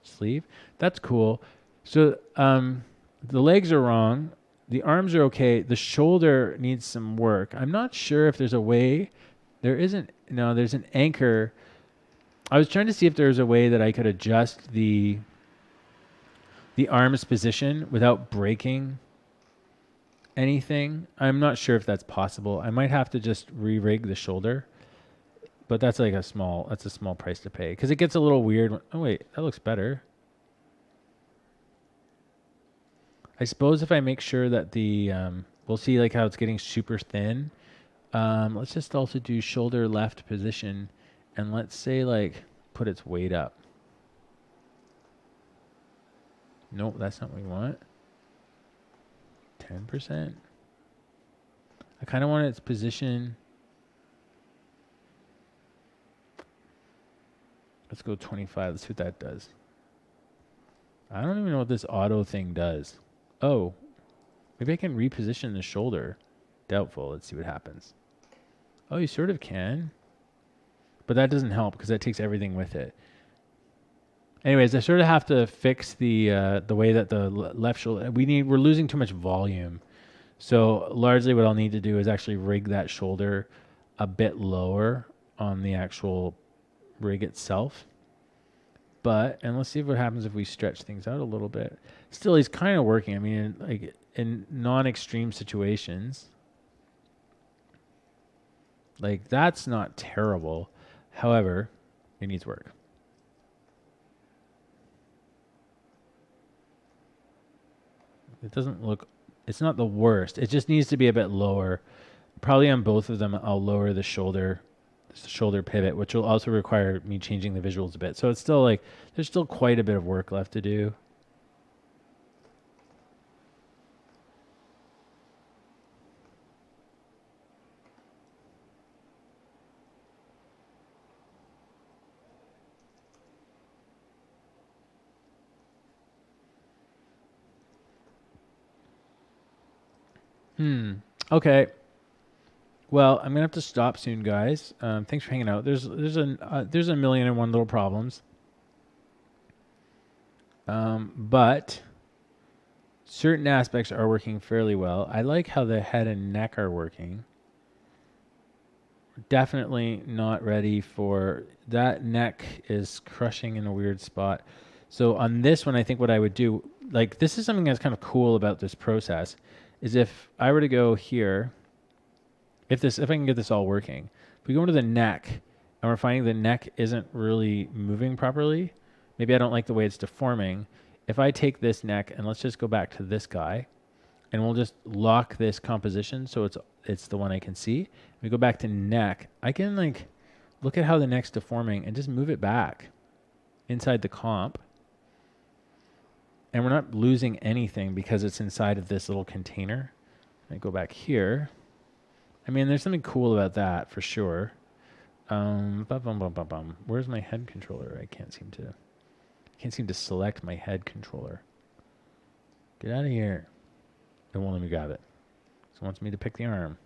A: sleeve. That's cool. So the legs are wrong. The arms are okay. The shoulder needs some work. I'm not sure if there's a way. There isn't. No, there's an anchor. I was trying to see if there's a way that I could adjust the arm's position without breaking anything. I'm not sure if that's possible. I might have to just re-rig the shoulder, but that's like a small price to pay because it gets a little weird. Oh wait, that looks better. I suppose if I make sure that we'll see like how it's getting super thin. Let's just also do shoulder left position, and let's say like put its weight up. Nope, that's not what we want. 10%. I kind of want its position. Let's go 25. Let's see what that does. I don't even know what this auto thing does. Oh, maybe I can reposition the shoulder. Doubtful. Let's see what happens. Oh, you sort of can. But that doesn't help because that takes everything with it. Anyways, I sort of have to fix the way that the left shoulder. We're losing too much volume. So largely, what I'll need to do is actually rig that shoulder a bit lower on the actual rig itself. And let's see what happens if we stretch things out a little bit. Still, he's kind of working. I mean, like in non-extreme situations, like that's not terrible. However, it needs work. It doesn't look, it's not the worst. It just needs to be a bit lower. Probably on both of them, I'll lower the shoulder pivot, which will also require me changing the visuals a bit. So it's still like, there's still quite a bit of work left to do. Okay. Well, I'm gonna have to stop soon, guys. Thanks for hanging out. There's a million and one little problems, but certain aspects are working fairly well. I like how the head and neck are working. Definitely not ready for that. Neck is crushing in a weird spot. So on this one, I think what I would do, like this is something that's kind of cool about this process, is if I were to go here, if I can get this all working, if we go into the neck and we're finding the neck isn't really moving properly, maybe I don't like the way it's deforming. If I take this neck and let's just go back to this guy, and we'll just lock this composition so it's the one I can see. We go back to neck. I can like look at how the neck's deforming and just move it back inside the comp. And we're not losing anything because it's inside of this little container. I go back here. I mean, there's something cool about that for sure. Where's my head controller? I can't seem to select my head controller. Get out of here. It won't let me grab it. So it wants me to pick the arm.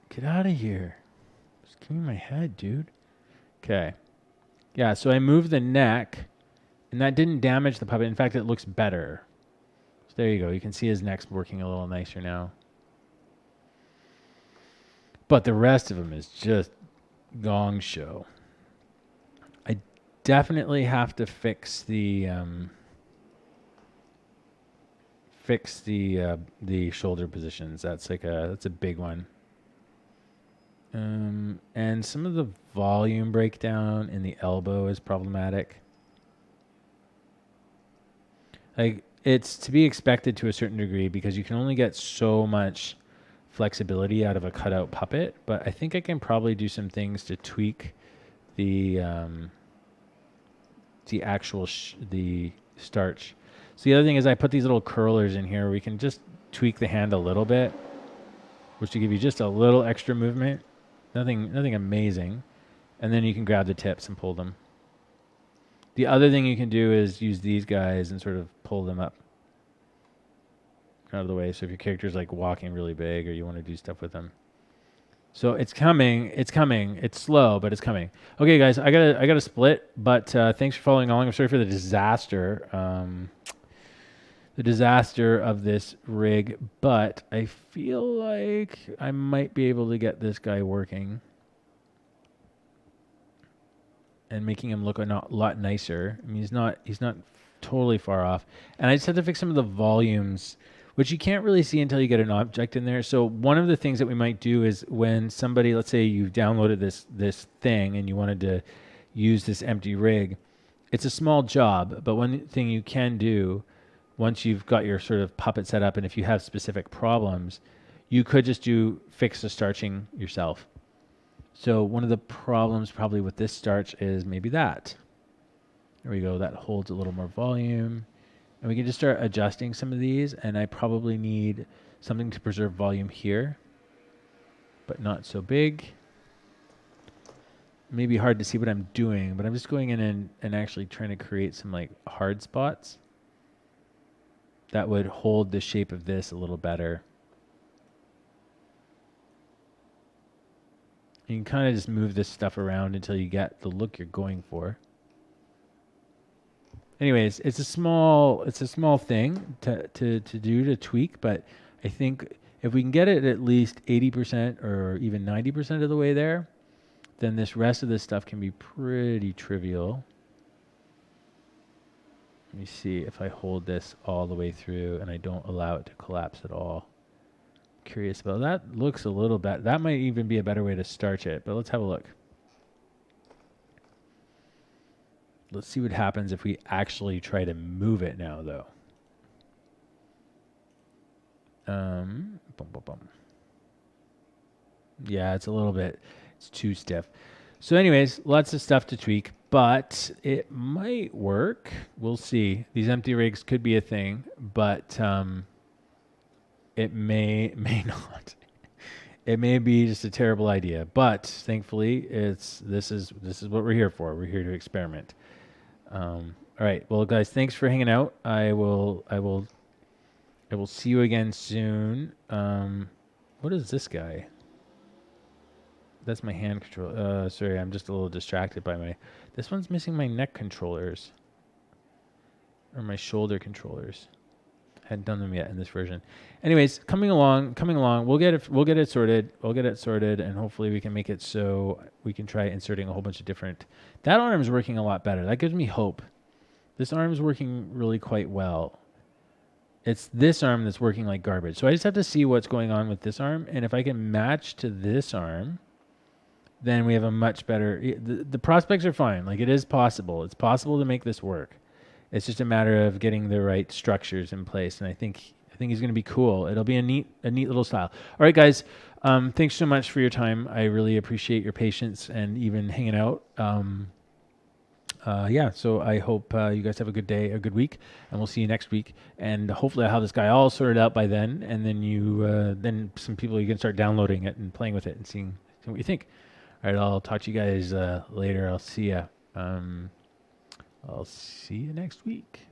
A: Get out of here. Just give me my head, dude. Okay. Yeah, so I moved the neck, and that didn't damage the puppet. In fact, it looks better. So there you go. You can see his neck's working a little nicer now. But the rest of him is just gong show. I definitely have to fix the shoulder positions. That's a big one. And some of the volume breakdown in the elbow is problematic. Like, it's to be expected to a certain degree because you can only get so much flexibility out of a cutout puppet, but I think I can probably do some things to tweak the actual the starch. So the other thing is I put these little curlers in here. We can just tweak the hand a little bit, which will give you just a little extra movement. Nothing amazing. And then you can grab the tips and pull them. The other thing you can do is use these guys and sort of pull them up out of the way. So if your character's like walking really big or you want to do stuff with them. So it's coming. It's slow, but it's coming. Okay, guys, I gotta split. But thanks for following along. I'm sorry for the disaster. The disaster of this rig, but I feel like I might be able to get this guy working and making him look a lot nicer. I mean, he's not totally far off. And I just have to fix some of the volumes, which you can't really see until you get an object in there. So one of the things that we might do is when somebody, let's say you downloaded this thing and you wanted to use this empty rig, it's a small job, but one thing you can do once you've got your sort of puppet set up and if you have specific problems, you could just fix the starching yourself. So one of the problems probably with this starch is maybe that. There we go. That holds a little more volume. And we can just start adjusting some of these. And I probably need something to preserve volume here, but not so big. Maybe hard to see what I'm doing, but I'm just going in and actually trying to create some like hard spots that would hold the shape of this a little better. You can kind of just move this stuff around until you get the look you're going for. Anyways, it's a small thing to tweak, but I think if we can get it at least 80% or even 90% of the way there, then this rest of this stuff can be pretty trivial. Let me see if I hold this all the way through and I don't allow it to collapse at all. Curious about that. Looks a little bit. That might even be a better way to starch it, but let's have a look. Let's see what happens if we actually try to move it now, though. Yeah, it's a little bit, it's too stiff. So anyways, lots of stuff to tweak, but it might work. We'll see. These empty rigs could be a thing, but it may not. It may be just a terrible idea, but thankfully, this is what we're here for. We're here to experiment. All right. Well, guys, thanks for hanging out. I will see you again soon. What is this guy? That's my hand control. Sorry, I'm just a little distracted by this one's missing my neck controllers. Or my shoulder controllers. Hadn't done them yet in this version. Anyways, coming along. We'll get it sorted, and hopefully we can make it so we can try inserting a whole bunch of different. That arm's working a lot better. That gives me hope. This arm's working really quite well. It's this arm that's working like garbage. So I just have to see what's going on with this arm, and if I can match to this arm, then we have a much better. The prospects are fine. Like, it is possible. It's possible to make this work. It's just a matter of getting the right structures in place, and I think he's going to be cool. It'll be a neat little style. All right, guys. Thanks so much for your time. I really appreciate your patience and even hanging out. So I hope you guys have a good day, a good week, and we'll see you next week. And hopefully I'll have this guy all sorted out by then, and then then some people, you can start downloading it and playing with it and seeing what you think. All right, I'll talk to you guys later. I'll see you. I'll see you next week.